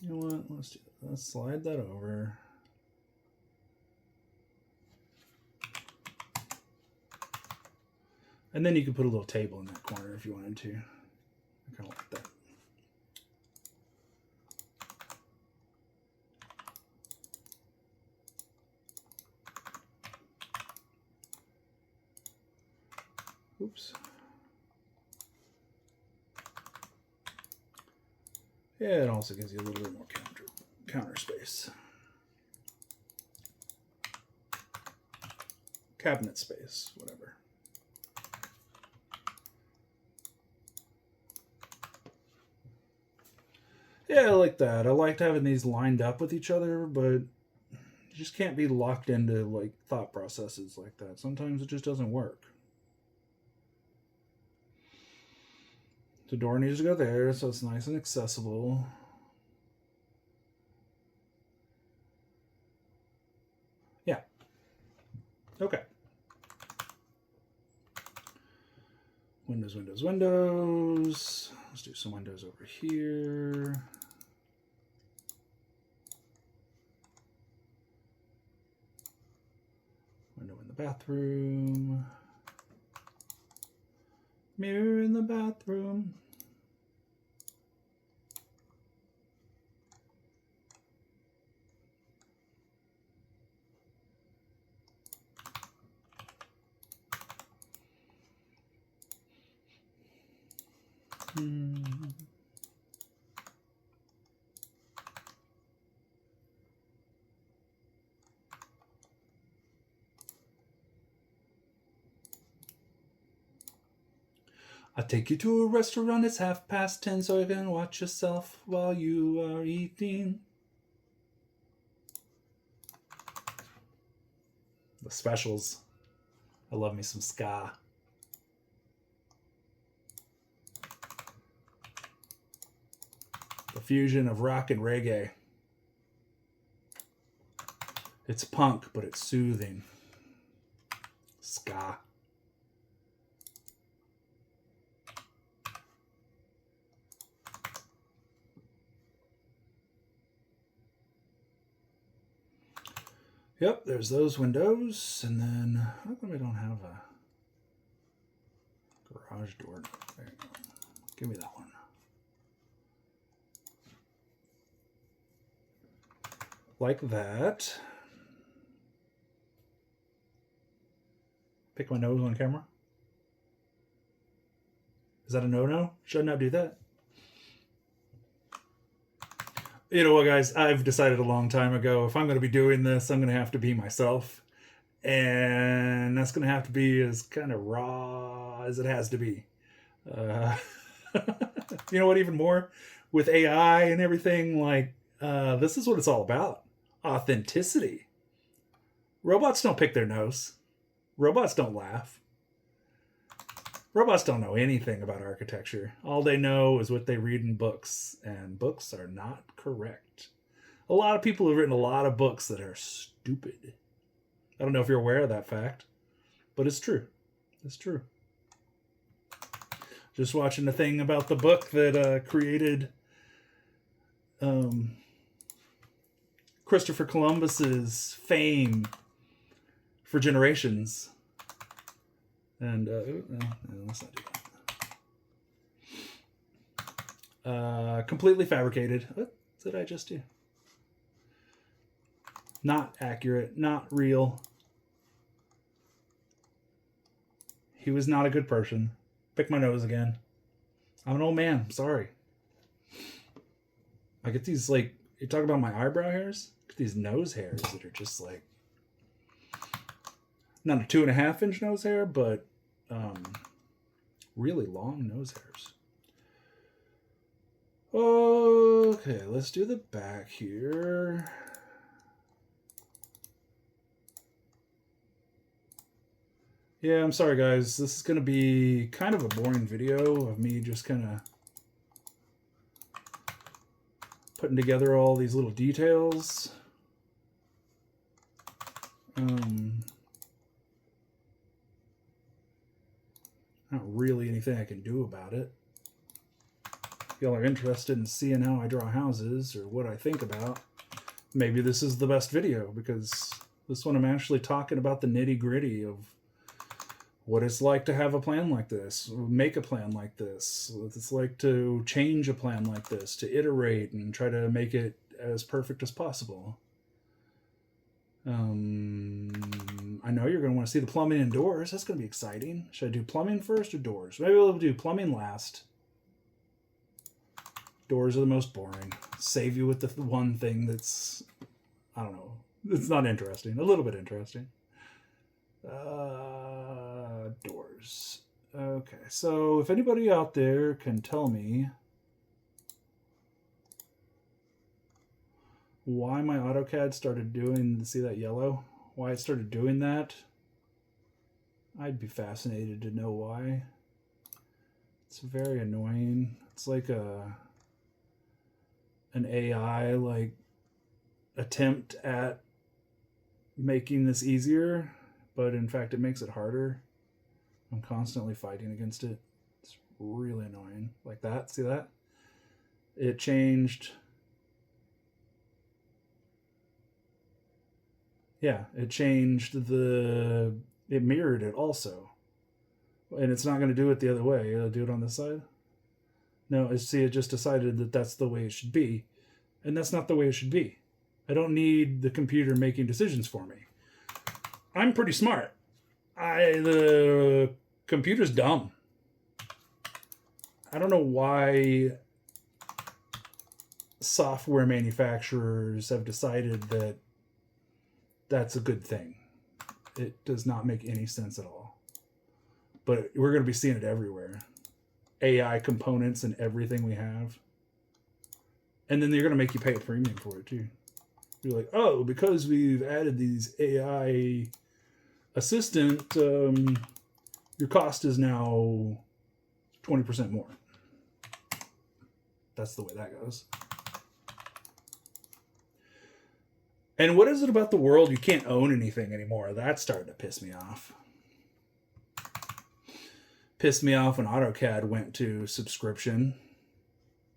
You know what? Let's slide that over. And then you could put a little table in that corner if you wanted to. I kind of like that. Oops. Yeah, it also gives you a little bit more counter space. Cabinet space, whatever. Yeah, I like that. I liked having these lined up with each other, but you just can't be locked into like thought processes like that. Sometimes it just doesn't work. The door needs to go there, so it's nice and accessible. Yeah. Okay. Windows, windows, windows. Let's do some windows over here. Window in the bathroom. Mirror in the bathroom. I'll take you to a restaurant, it's 10:30, so you can watch yourself while you are eating. The specials. I love me some ska. The fusion of rock and reggae. It's punk, but it's soothing. Ska. Yep, there's those windows, and then how come I don't have a garage door? There you go. Give me that one. Like that. Pick my nose on camera. Is that a no-no? Should I not do that? You know what, guys? I've decided a long time ago, if I'm going to be doing this, I'm going to have to be myself. And that's going to have to be as kind of raw as it has to be. You know what, even more? With AI and everything, like, this is what it's all about. Authenticity. Robots don't pick their nose. Robots don't laugh. Robots don't know anything about architecture. All they know is what they read in books, and books are not correct. A lot of people have written a lot of books that are stupid. I don't know if you're aware of that fact, but it's true. It's true. Just watching a thing about the book that created Christopher Columbus's fame for generations. And no, let's not do that. Completely fabricated. What did I just do? Not accurate, not real. He was not a good person. Pick my nose again. I'm an old man. I'm sorry. I get these, like, you talk about my eyebrow hairs? Get these nose hairs that are just like, not a 2.5-inch nose hair, but really long nose hairs. Okay, let's do the back here. Yeah, I'm sorry, guys. This is going to be kind of a boring video of me just kind of putting together all these little details. Not really anything I can do about it. If y'all are interested in seeing how I draw houses or what I think about, maybe this is the best video, because this one I'm actually talking about the nitty-gritty of what it's like to have a plan like this, make a plan like this, what it's like to change a plan like this, to iterate and try to make it as perfect as possible. I know you're going to want to see the plumbing and doors. That's going to be exciting. Should I do plumbing first or doors? Maybe we'll do plumbing last. Doors are the most boring. Save you with the one thing that's, I don't know, it's not interesting. A little bit interesting. Doors. Okay, so if anybody out there can tell me why my AutoCAD started doing, see that yellow? Why it started doing that? I'd be fascinated to know why. It's very annoying. It's like an AI like attempt at making this easier, but in fact it makes it harder. I'm constantly fighting against it. It's really annoying. Like that, see that? It changed. Yeah, it changed it mirrored it also. And it's not going to do it the other way. It'll do it on this side. No, see, it just decided that that's the way it should be. And that's not the way it should be. I don't need the computer making decisions for me. I'm pretty smart. The computer's dumb. I don't know why software manufacturers have decided that that's a good thing. It does not make any sense at all. But we're going to be seeing it everywhere. AI components in everything we have. And then they're going to make you pay a premium for it too. You're like, oh, because we've added these AI assistant, your cost is now 20% more. That's the way that goes. And what is it about the world you can't own anything anymore? That's starting to piss me off. Pissed me off when AutoCAD went to subscription.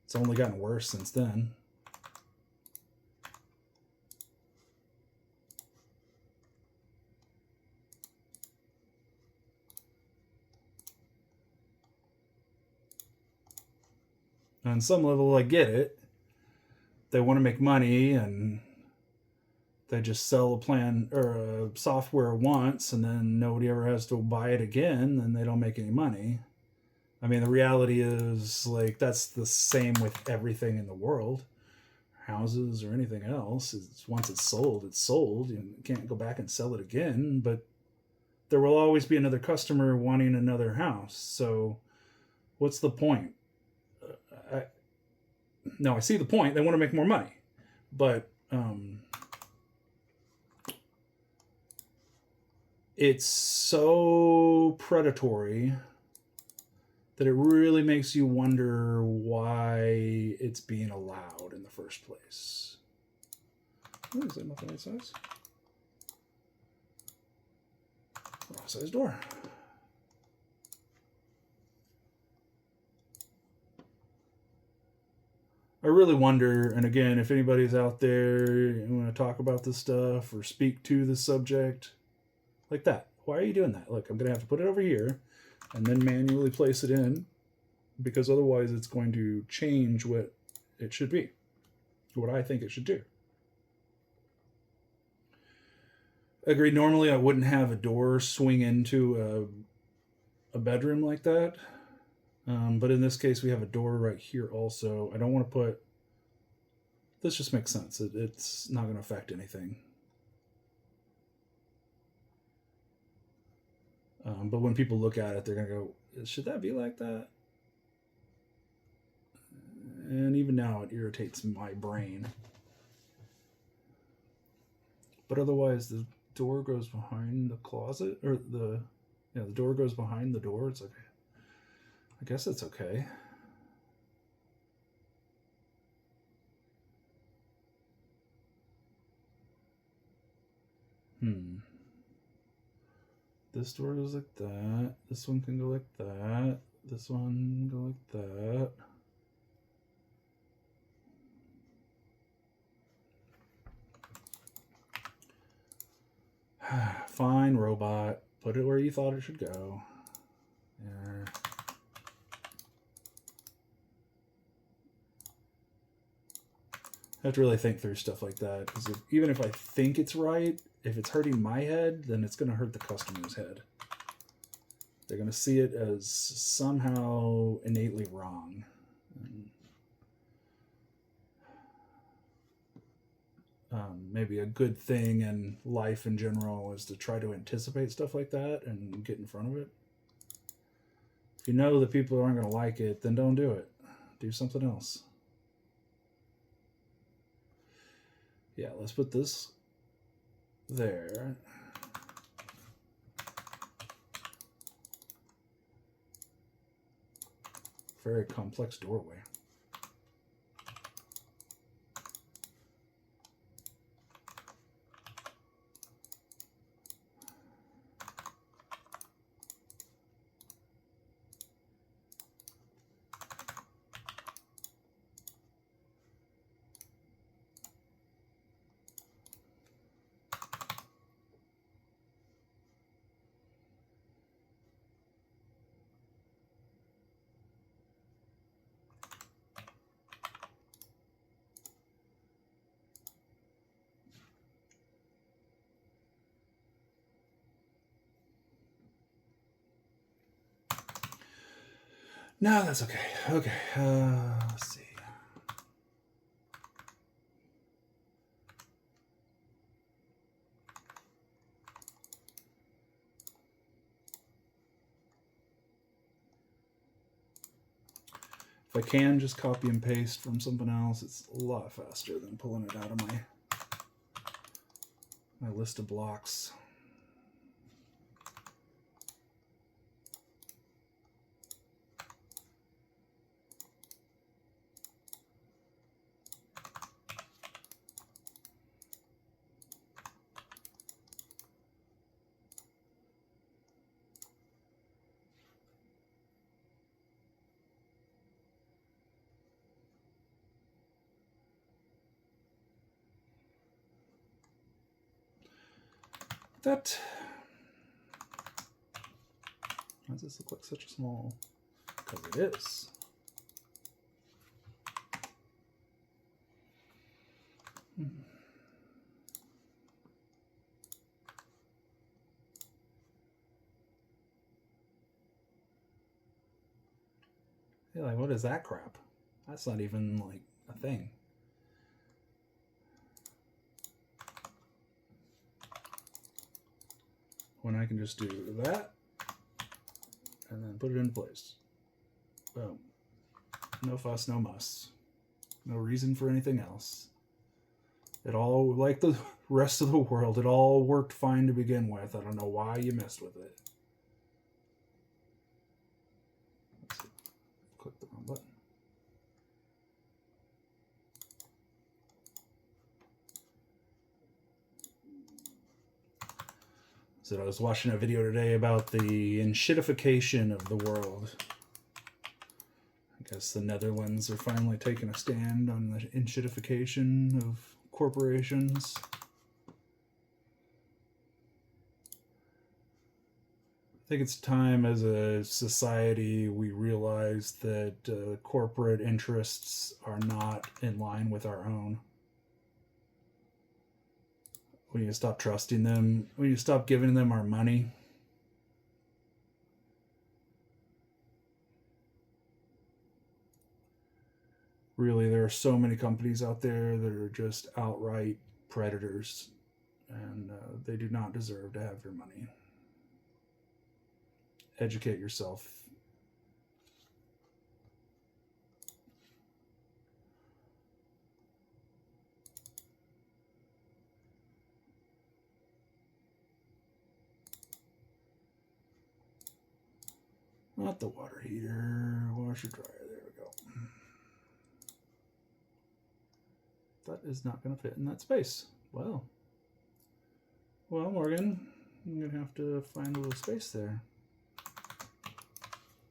It's only gotten worse since then. On some level, I get it. They want to make money and they just sell a plan or a software once and then nobody ever has to buy it again and they don't make any money. I mean, the reality is, like, that's the same with everything in the world. Houses or anything else. Once it's sold, it's sold. You can't go back and sell it again, but there will always be another customer wanting another house. So what's the point? I see the point. They want to make more money. But it's so predatory that it really makes you wonder why it's being allowed in the first place. Oh, is that not the right size? Wrong size door. I really wonder, and again, if anybody's out there and want to talk about this stuff or speak to the subject, like that. Why are you doing that? Look, I'm going to have to put it over here and then manually place it in because otherwise it's going to change what it should be, what I think it should do. Agreed, normally I wouldn't have a door swing into a bedroom like that. But in this case, we have a door right here also. I don't want to put... This just makes sense. It's not going to affect anything. But when people look at it, they're going to go, should that be like that? And even now, it irritates my brain. But otherwise, the door goes behind the closet, or the door goes behind the door. It's like, I guess it's okay. This door goes like that. This one can go like that. This one can go like that. Fine, robot. Put it where you thought it should go. Yeah. I have to really think through stuff like that, because even if I think it's right, if it's hurting my head, then it's going to hurt the customer's head. They're going to see it as somehow innately wrong. Maybe a good thing in life in general is to try to anticipate stuff like that and get in front of it. If you know that people aren't going to like it, then don't do it. Do something else. Yeah, let's put this there. Very complex doorway. No, that's okay. Okay, let's see. If I can just copy and paste from something else, it's a lot faster than pulling it out of my list of blocks. That. Why does this look like such a small? Because it is. You're like, what is that crap? That's not even like a thing. When I can just do that and then put it in place. Boom. No fuss, no muss. No reason for anything else. It all, like the rest of the world, it all worked fine to begin with. I don't know why you messed with it. Let's see. Click the wrong button. So I was watching a video today about the enshittification of the world. I guess the Netherlands are finally taking a stand on the enshittification of corporations. I think it's time as a society we realize that corporate interests are not in line with our own. We need to stop trusting them. We need to stop giving them our money. Really, there are so many companies out there that are just outright predators, and they do not deserve to have your money. Educate yourself. Not the water heater, washer dryer, there we go. That is not going to fit in that space. Well, Morgan, I'm going to have to find a little space there.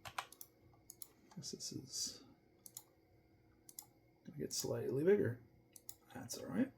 I guess this is going to get slightly bigger. That's all right.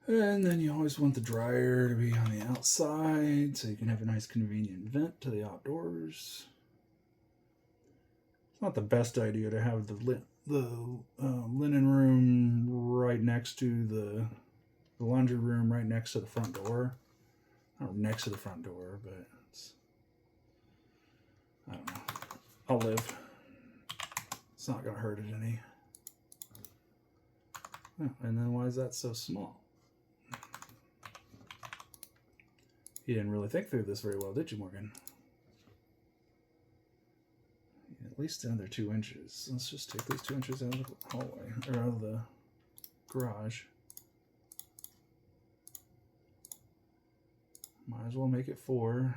And then you always want the dryer to be on the outside so you can have a nice convenient vent to the outdoors. It's not the best idea to have the linen room right next to the laundry room right next to the front door. Not next to the front door, but it's, I don't know. I'll live. It's not going to hurt it any. Oh, and then why is that so small? You didn't really think through this very well, did you, Morgan? At least another 2 inches. Let's just take these 2 inches out of the hallway, or out of the garage. Might as well make it 4.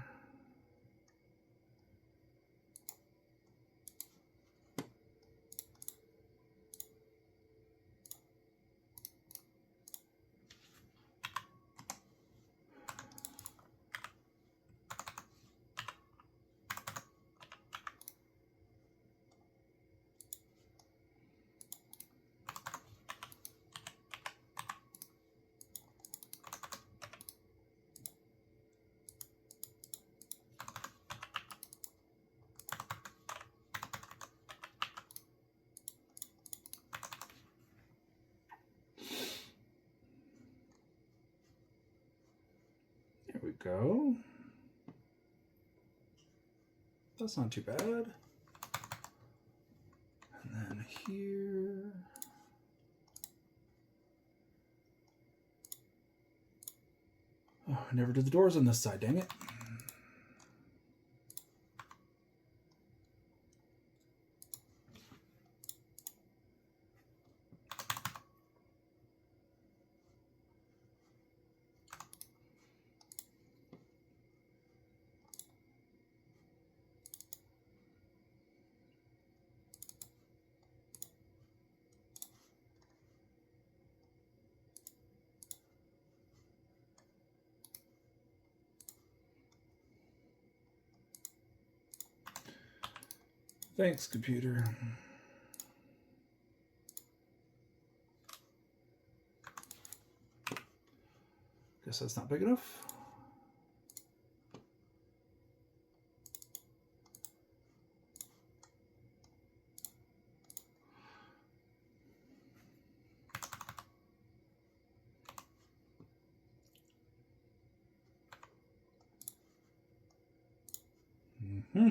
There we go. That's not too bad. And then here. Oh, I never did the doors on this side, dang it. Thanks, computer. Guess that's not big enough. Mm-hmm.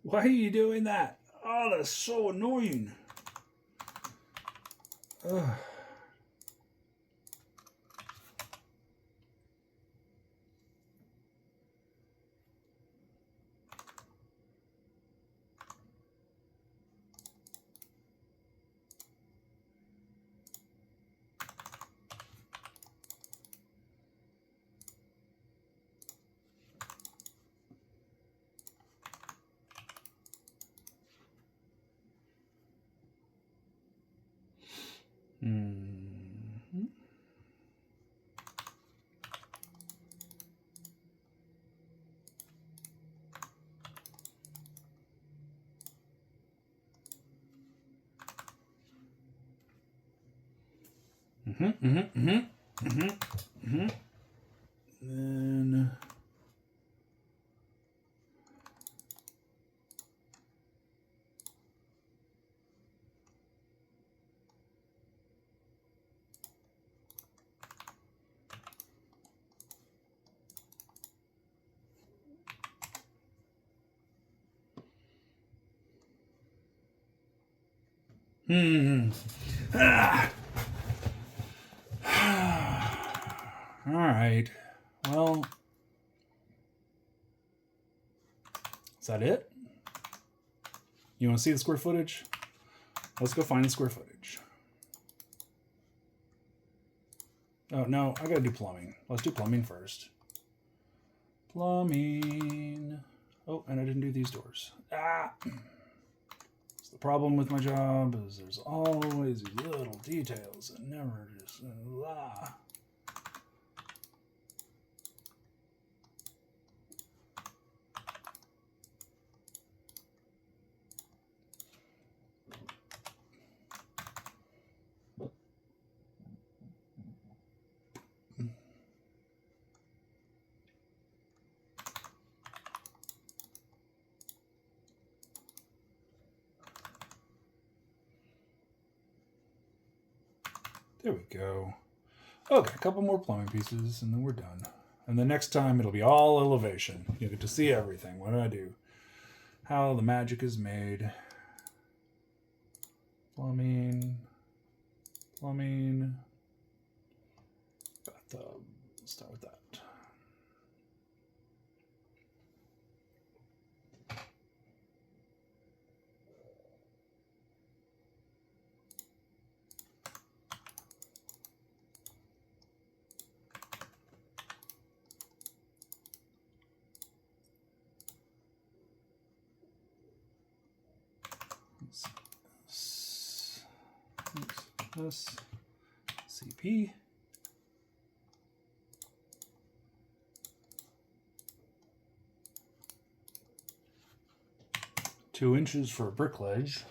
Why are you doing that? Oh, that's so annoying. Ugh. Mm-hmm. Mm-hmm. Mm-hmm. Mm-hmm. Mm-hmm. Then Ah. All right. Well, is that it? You want to see the square footage? Let's go find the square footage. Oh, no, I gotta do plumbing. Let's do plumbing first. Plumbing. Oh, and I didn't do these doors. Ah! It's the problem with my job is there's always these little details that never just... There we go. Okay, a couple more plumbing pieces and then we're done. And the next time it'll be all elevation. You get to see everything. What do I do? How the magic is made. Plumbing. Plumbing. Bathtub. Let's start with that. This CP. Two inches for a brick ledge.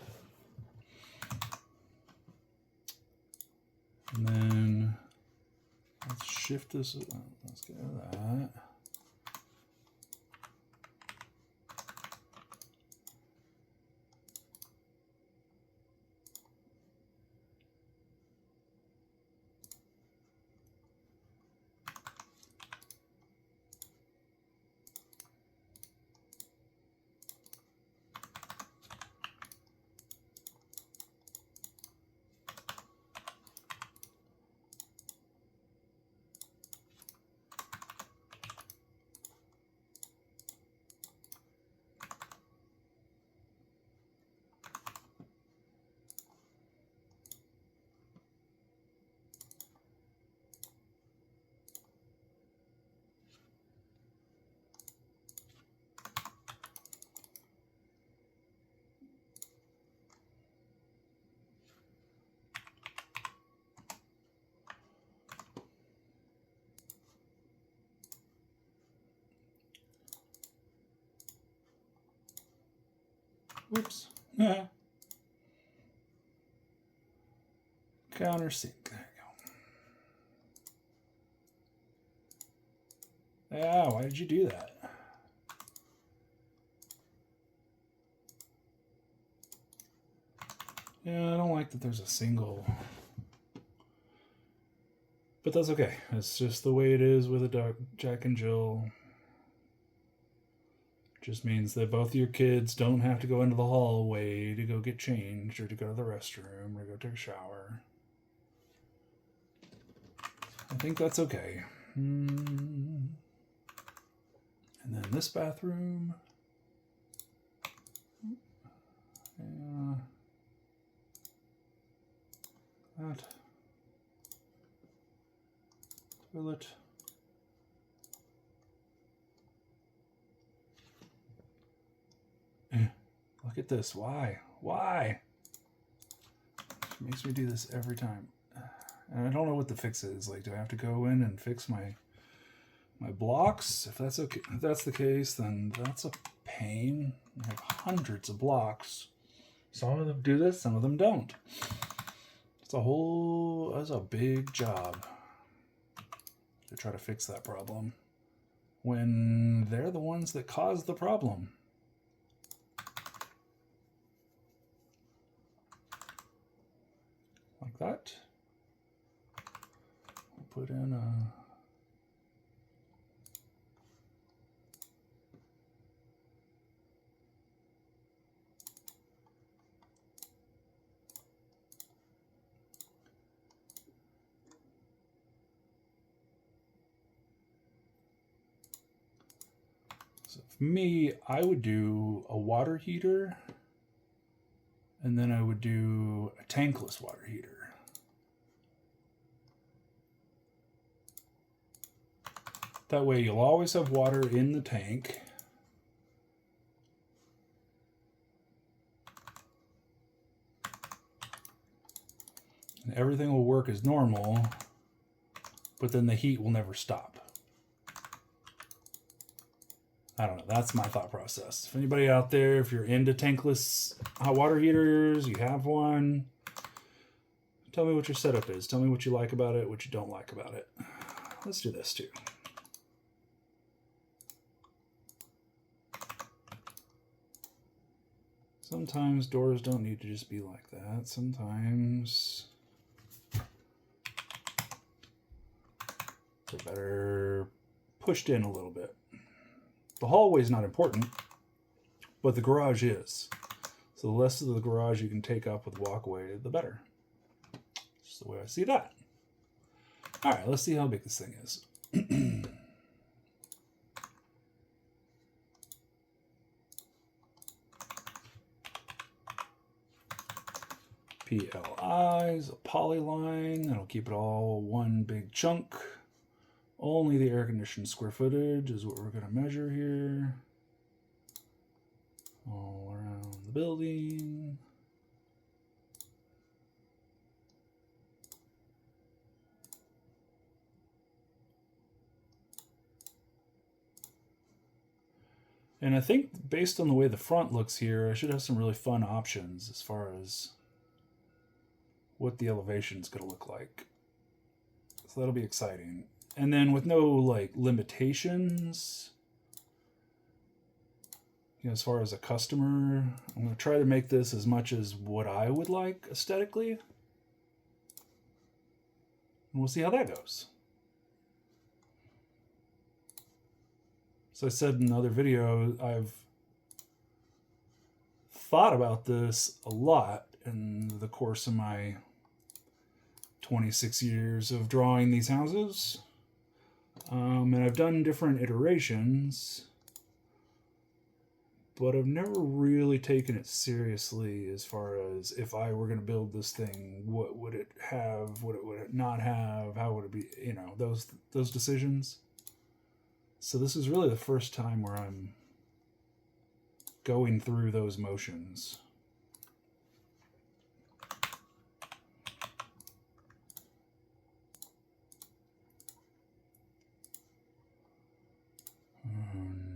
And then let's shift this. Let's get rid of that. Whoops. Countersink. There you go. Yeah, why did you do that? Yeah, I don't like that there's a single. But that's okay. It's just the way it is with a Jack and Jill. Just means that both of your kids don't have to go into the hallway to go get changed or to go to the restroom or go take a shower. I think that's okay. And then this bathroom. Yeah. That. Toilet. Look at this. Why? Why? It makes me do this every time. And I don't know what the fix is. Like, do I have to go in and fix my blocks? If that's okay, if that's the case, then that's a pain. I have hundreds of blocks. Some of them do this, some of them don't. That's a big job to try to fix that problem when they're the ones that cause the problem. Like that. We'll put in a for me, I would do a water heater, and then I would do a tankless water heater. That way you'll always have water in the tank. And everything will work as normal, but then the heat will never stop. I don't know. That's my thought process. If anybody out there, if you're into tankless hot water heaters, you have one, tell me what your setup is. Tell me what you like about it, what you don't like about it. Let's do this too. Sometimes doors don't need to just be like that. Sometimes they're better pushed in a little bit. The hallway is not important, but the garage is. So the less of the garage you can take up with walkway, the better. That's the way I see that. All right, let's see how big this thing is. PLI is a polyline. That'll keep it all one big chunk. Only the air conditioned square footage is what we're going to measure here. All around the building. And I think based on the way the front looks here, I should have some really fun options as far as what the elevation is going to look like. So that'll be exciting. And then with no like limitations, you know, as far as a customer, I'm going to try to make this as much as what I would like aesthetically. And we'll see how that goes. So I said in another video, I've thought about this a lot in the course of my 26 years of drawing these houses. And I've done different iterations, but I've never really taken it seriously as far as if I were going to build this thing, what would it have, what would it not have, how would it be, you know, those decisions. So this is really the first time where I'm going through those motions.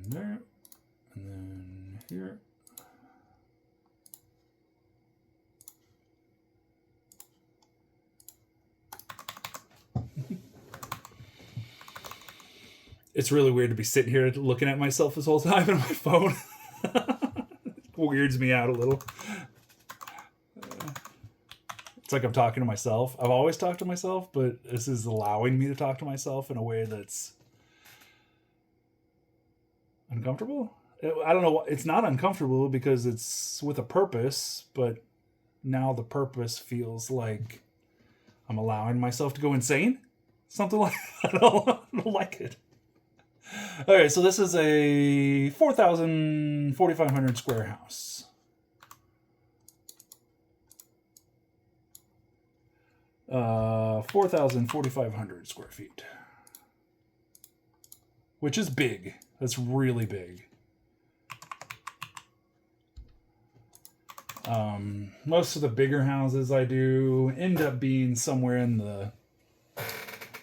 There, and then here. It's really weird to be sitting here looking at myself this whole time on my phone. Weirds me out a little. It's like I'm talking to myself. I've always talked to myself, but this is allowing me to talk to myself in a way that's uncomfortable. I don't know. It's not uncomfortable because it's with a purpose, but now the purpose feels like I'm allowing myself to go insane. Something like I don't like it. Okay, so this is a 4,500 square house. Uh, 4,500 square feet, which is big. That's really big. Most of the bigger houses I do end up being somewhere in the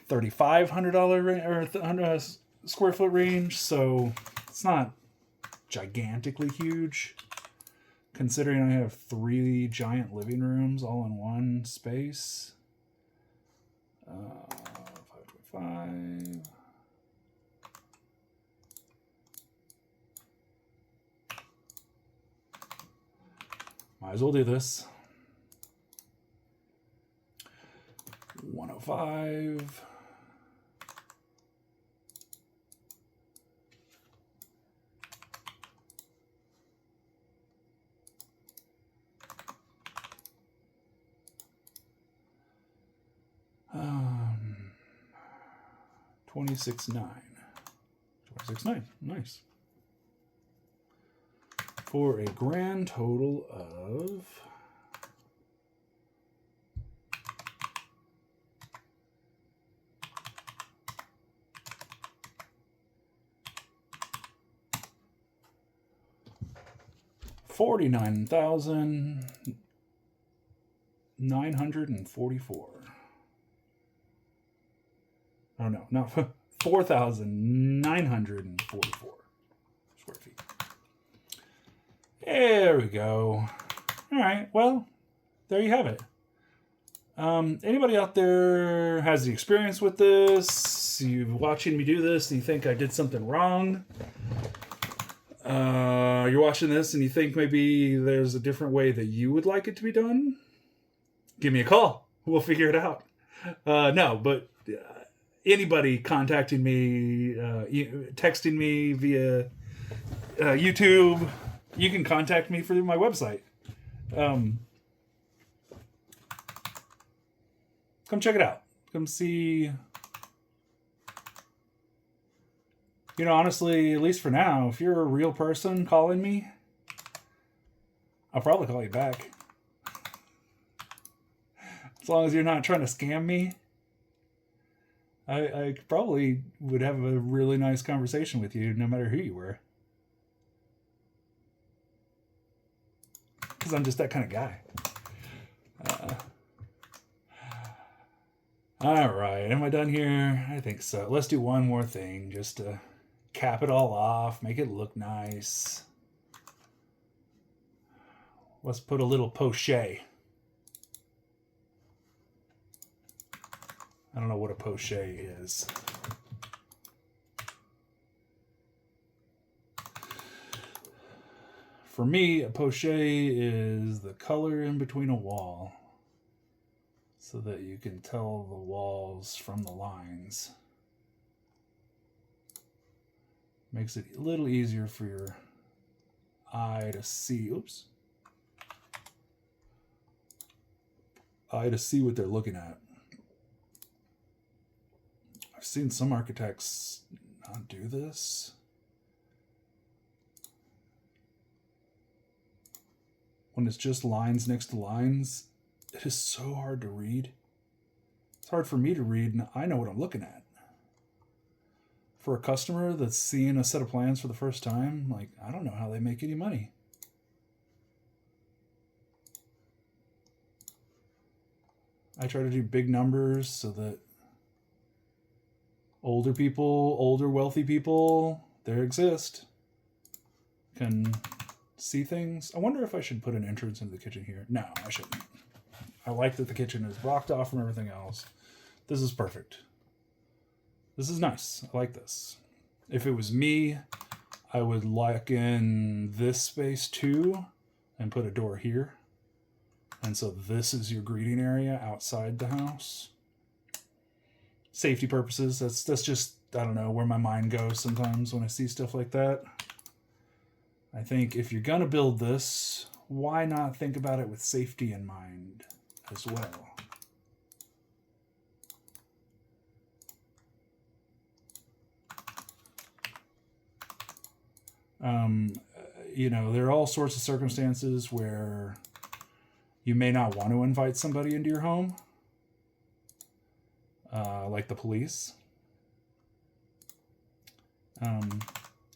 $3,500 or square foot range, so it's not gigantically huge. Considering I have 3 giant living rooms all in one space. 525. Might as well do this. 105. Um, 26.9. 26.9. Nice. For a grand total of $49,944. Oh no, not 4,944 square feet. There we go. All right, well, there you have it. Anybody out there has the experience with this? You're watching me do this and you think I did something wrong? You're watching this and you think maybe there's a different way that you would like it to be done? Give me a call. We'll figure it out. No, but anybody contacting me, texting me via YouTube, you can contact me through my website. Come check it out. Come see. You know, honestly, at least for now, if you're a real person calling me, I'll probably call you back. As long as you're not trying to scam me, I probably would have a really nice conversation with you, no matter who you were. Because I'm just that kind of guy. All right, am I done here? I think so. Let's do one more thing just to cap it all off, make it look nice. Let's put a little poche. I don't know what a poche is. For me, a poche is the color in between a wall so that you can tell the walls from the lines. Makes it a little easier for your eye to see. Oops. Eye to see what they're looking at. I've seen some architects not do this. When it's just lines next to lines, it is so hard to read. It's hard for me to read, and I know what I'm looking at. For a customer that's seeing a set of plans for the first time, like, I don't know how they make any money. I try to do big numbers so that older people, older wealthy people, there exist, can see things. I wonder if I should put an entrance into the kitchen here. No, I shouldn't. I like that the kitchen is blocked off from everything else. This is perfect. This is nice. I like this. If it was me, I would lock in this space too and put a door here. And so this is your greeting area outside the house. Safety purposes, that's just, I don't know, where my mind goes sometimes when I see stuff like that. I think if you're going to build this, why not think about it with safety in mind as well? You know, there are all sorts of circumstances where you may not want to invite somebody into your home, like the police.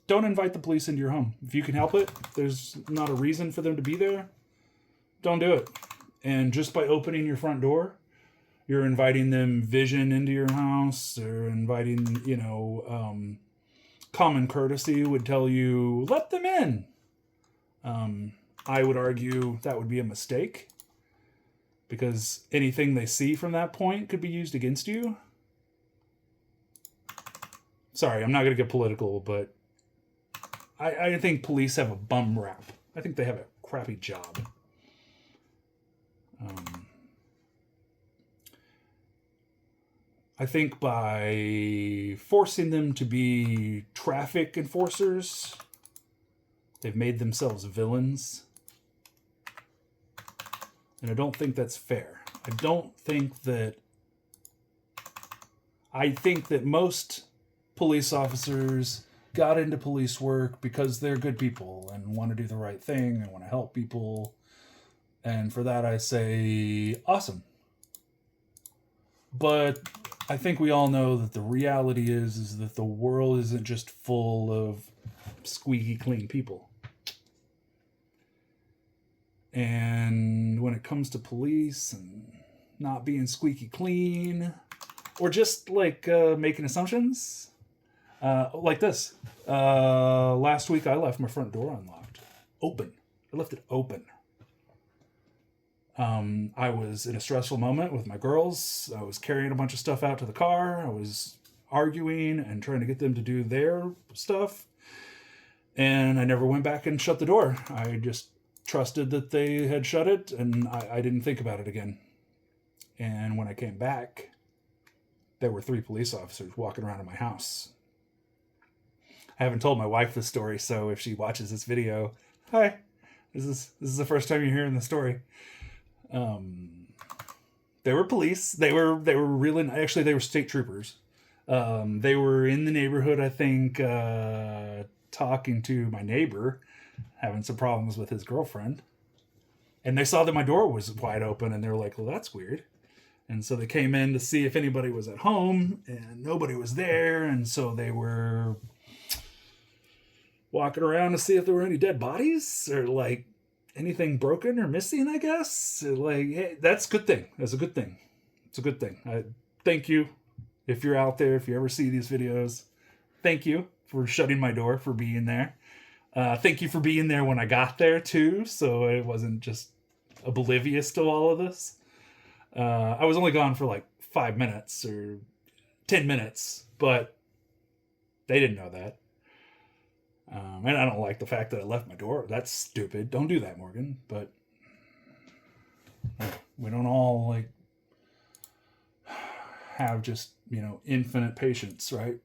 Don't invite the police into your home. If you can help it, there's not a reason for them to be there, don't do it. And just by opening your front door, you're inviting them vision into your house, or inviting, you know, common courtesy would tell you, let them in. I would argue that would be a mistake, because anything they see from that point could be used against you. Sorry, I'm not going to get political, but I think police have a bum rap. I think they have a crappy job. I think by forcing them to be traffic enforcers, they've made themselves villains. And I don't think that's fair. I think that most police officers got into police work because they're good people and want to do the right thing and want to help people. And for that, I say, awesome. But I think we all know that the reality is that the world isn't just full of squeaky clean people. And when it comes to police and not being squeaky clean, or just like making assumptions, like this. Last week I left my front door unlocked. Open. I left it open. I was in a stressful moment with my girls. I was carrying a bunch of stuff out to the car. I was arguing and trying to get them to do their stuff. And I never went back and shut the door. I just trusted that they had shut it, and I didn't think about it again. And when I came back, there were 3 police officers walking around in my house. I haven't told my wife this story, so if she watches this video, hi, this is the first time you're hearing the story. They were police. They were really, actually they were state troopers. They were in the neighborhood, I think, talking to my neighbor, having some problems with his girlfriend. And they saw that my door was wide open, and they were like, well, that's weird. And so they came in to see if anybody was at home, and nobody was there. And so they were walking around to see if there were any dead bodies or like anything broken or missing, I guess. Like, hey, that's a good thing. That's a good thing. It's a good thing. I thank you. If you're out there, if you ever see these videos, thank you for shutting my door, for being there. Thank you for being there when I got there too, so it wasn't just oblivious to all of this. I was only gone for like 5 minutes or 10 minutes, but they didn't know that. And I don't like the fact that I left my door. That's stupid. Don't do that, Morgan. But we don't all like have just, infinite patience, right?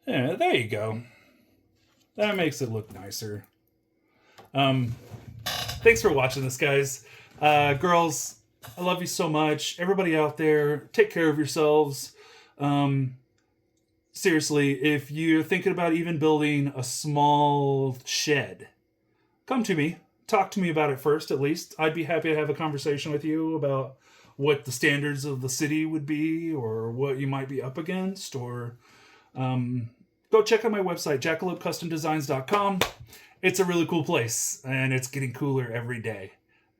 Yeah, there you go. That makes it look nicer. Thanks for watching this, guys. Girls, I love you so much. Everybody out there, take care of yourselves. Seriously, if you're thinking about even building a small shed, come to me. Talk to me about it first, at least. I'd be happy to have a conversation with you about what the standards of the city would be, or what you might be up against, or go check out my website, jackalopecustomdesigns.com. It's a really cool place, and it's getting cooler every day.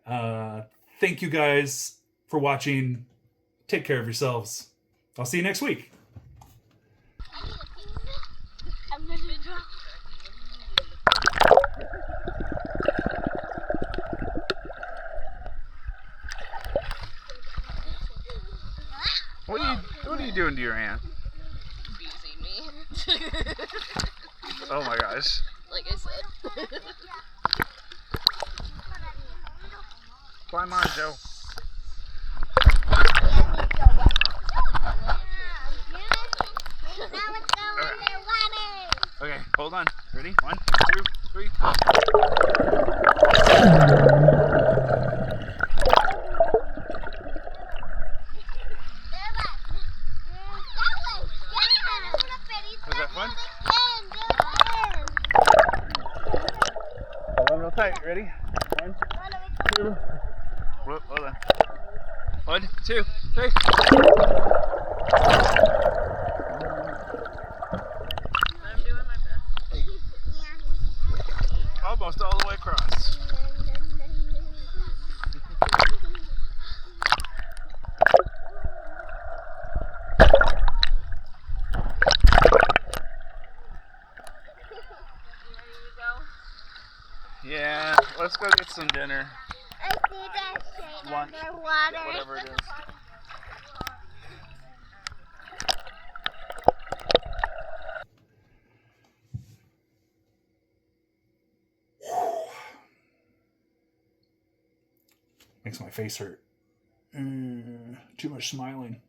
Thank you guys for watching. Take care of yourselves. I'll see you next week. What are you doing to your hand? Oh my gosh. Like I said. Climb on, Joe. Okay, hold on. Ready? 1, 2, 3. Was that fun? Hold on real tight. Ready? 1, 2. Whoop, hold on. 1, 2, 3. I'm doing my best. Almost all the way across. Yeah, let's go get some dinner. I see that shade Lunch, underwater. whatever it is. Makes my face hurt. Too much smiling.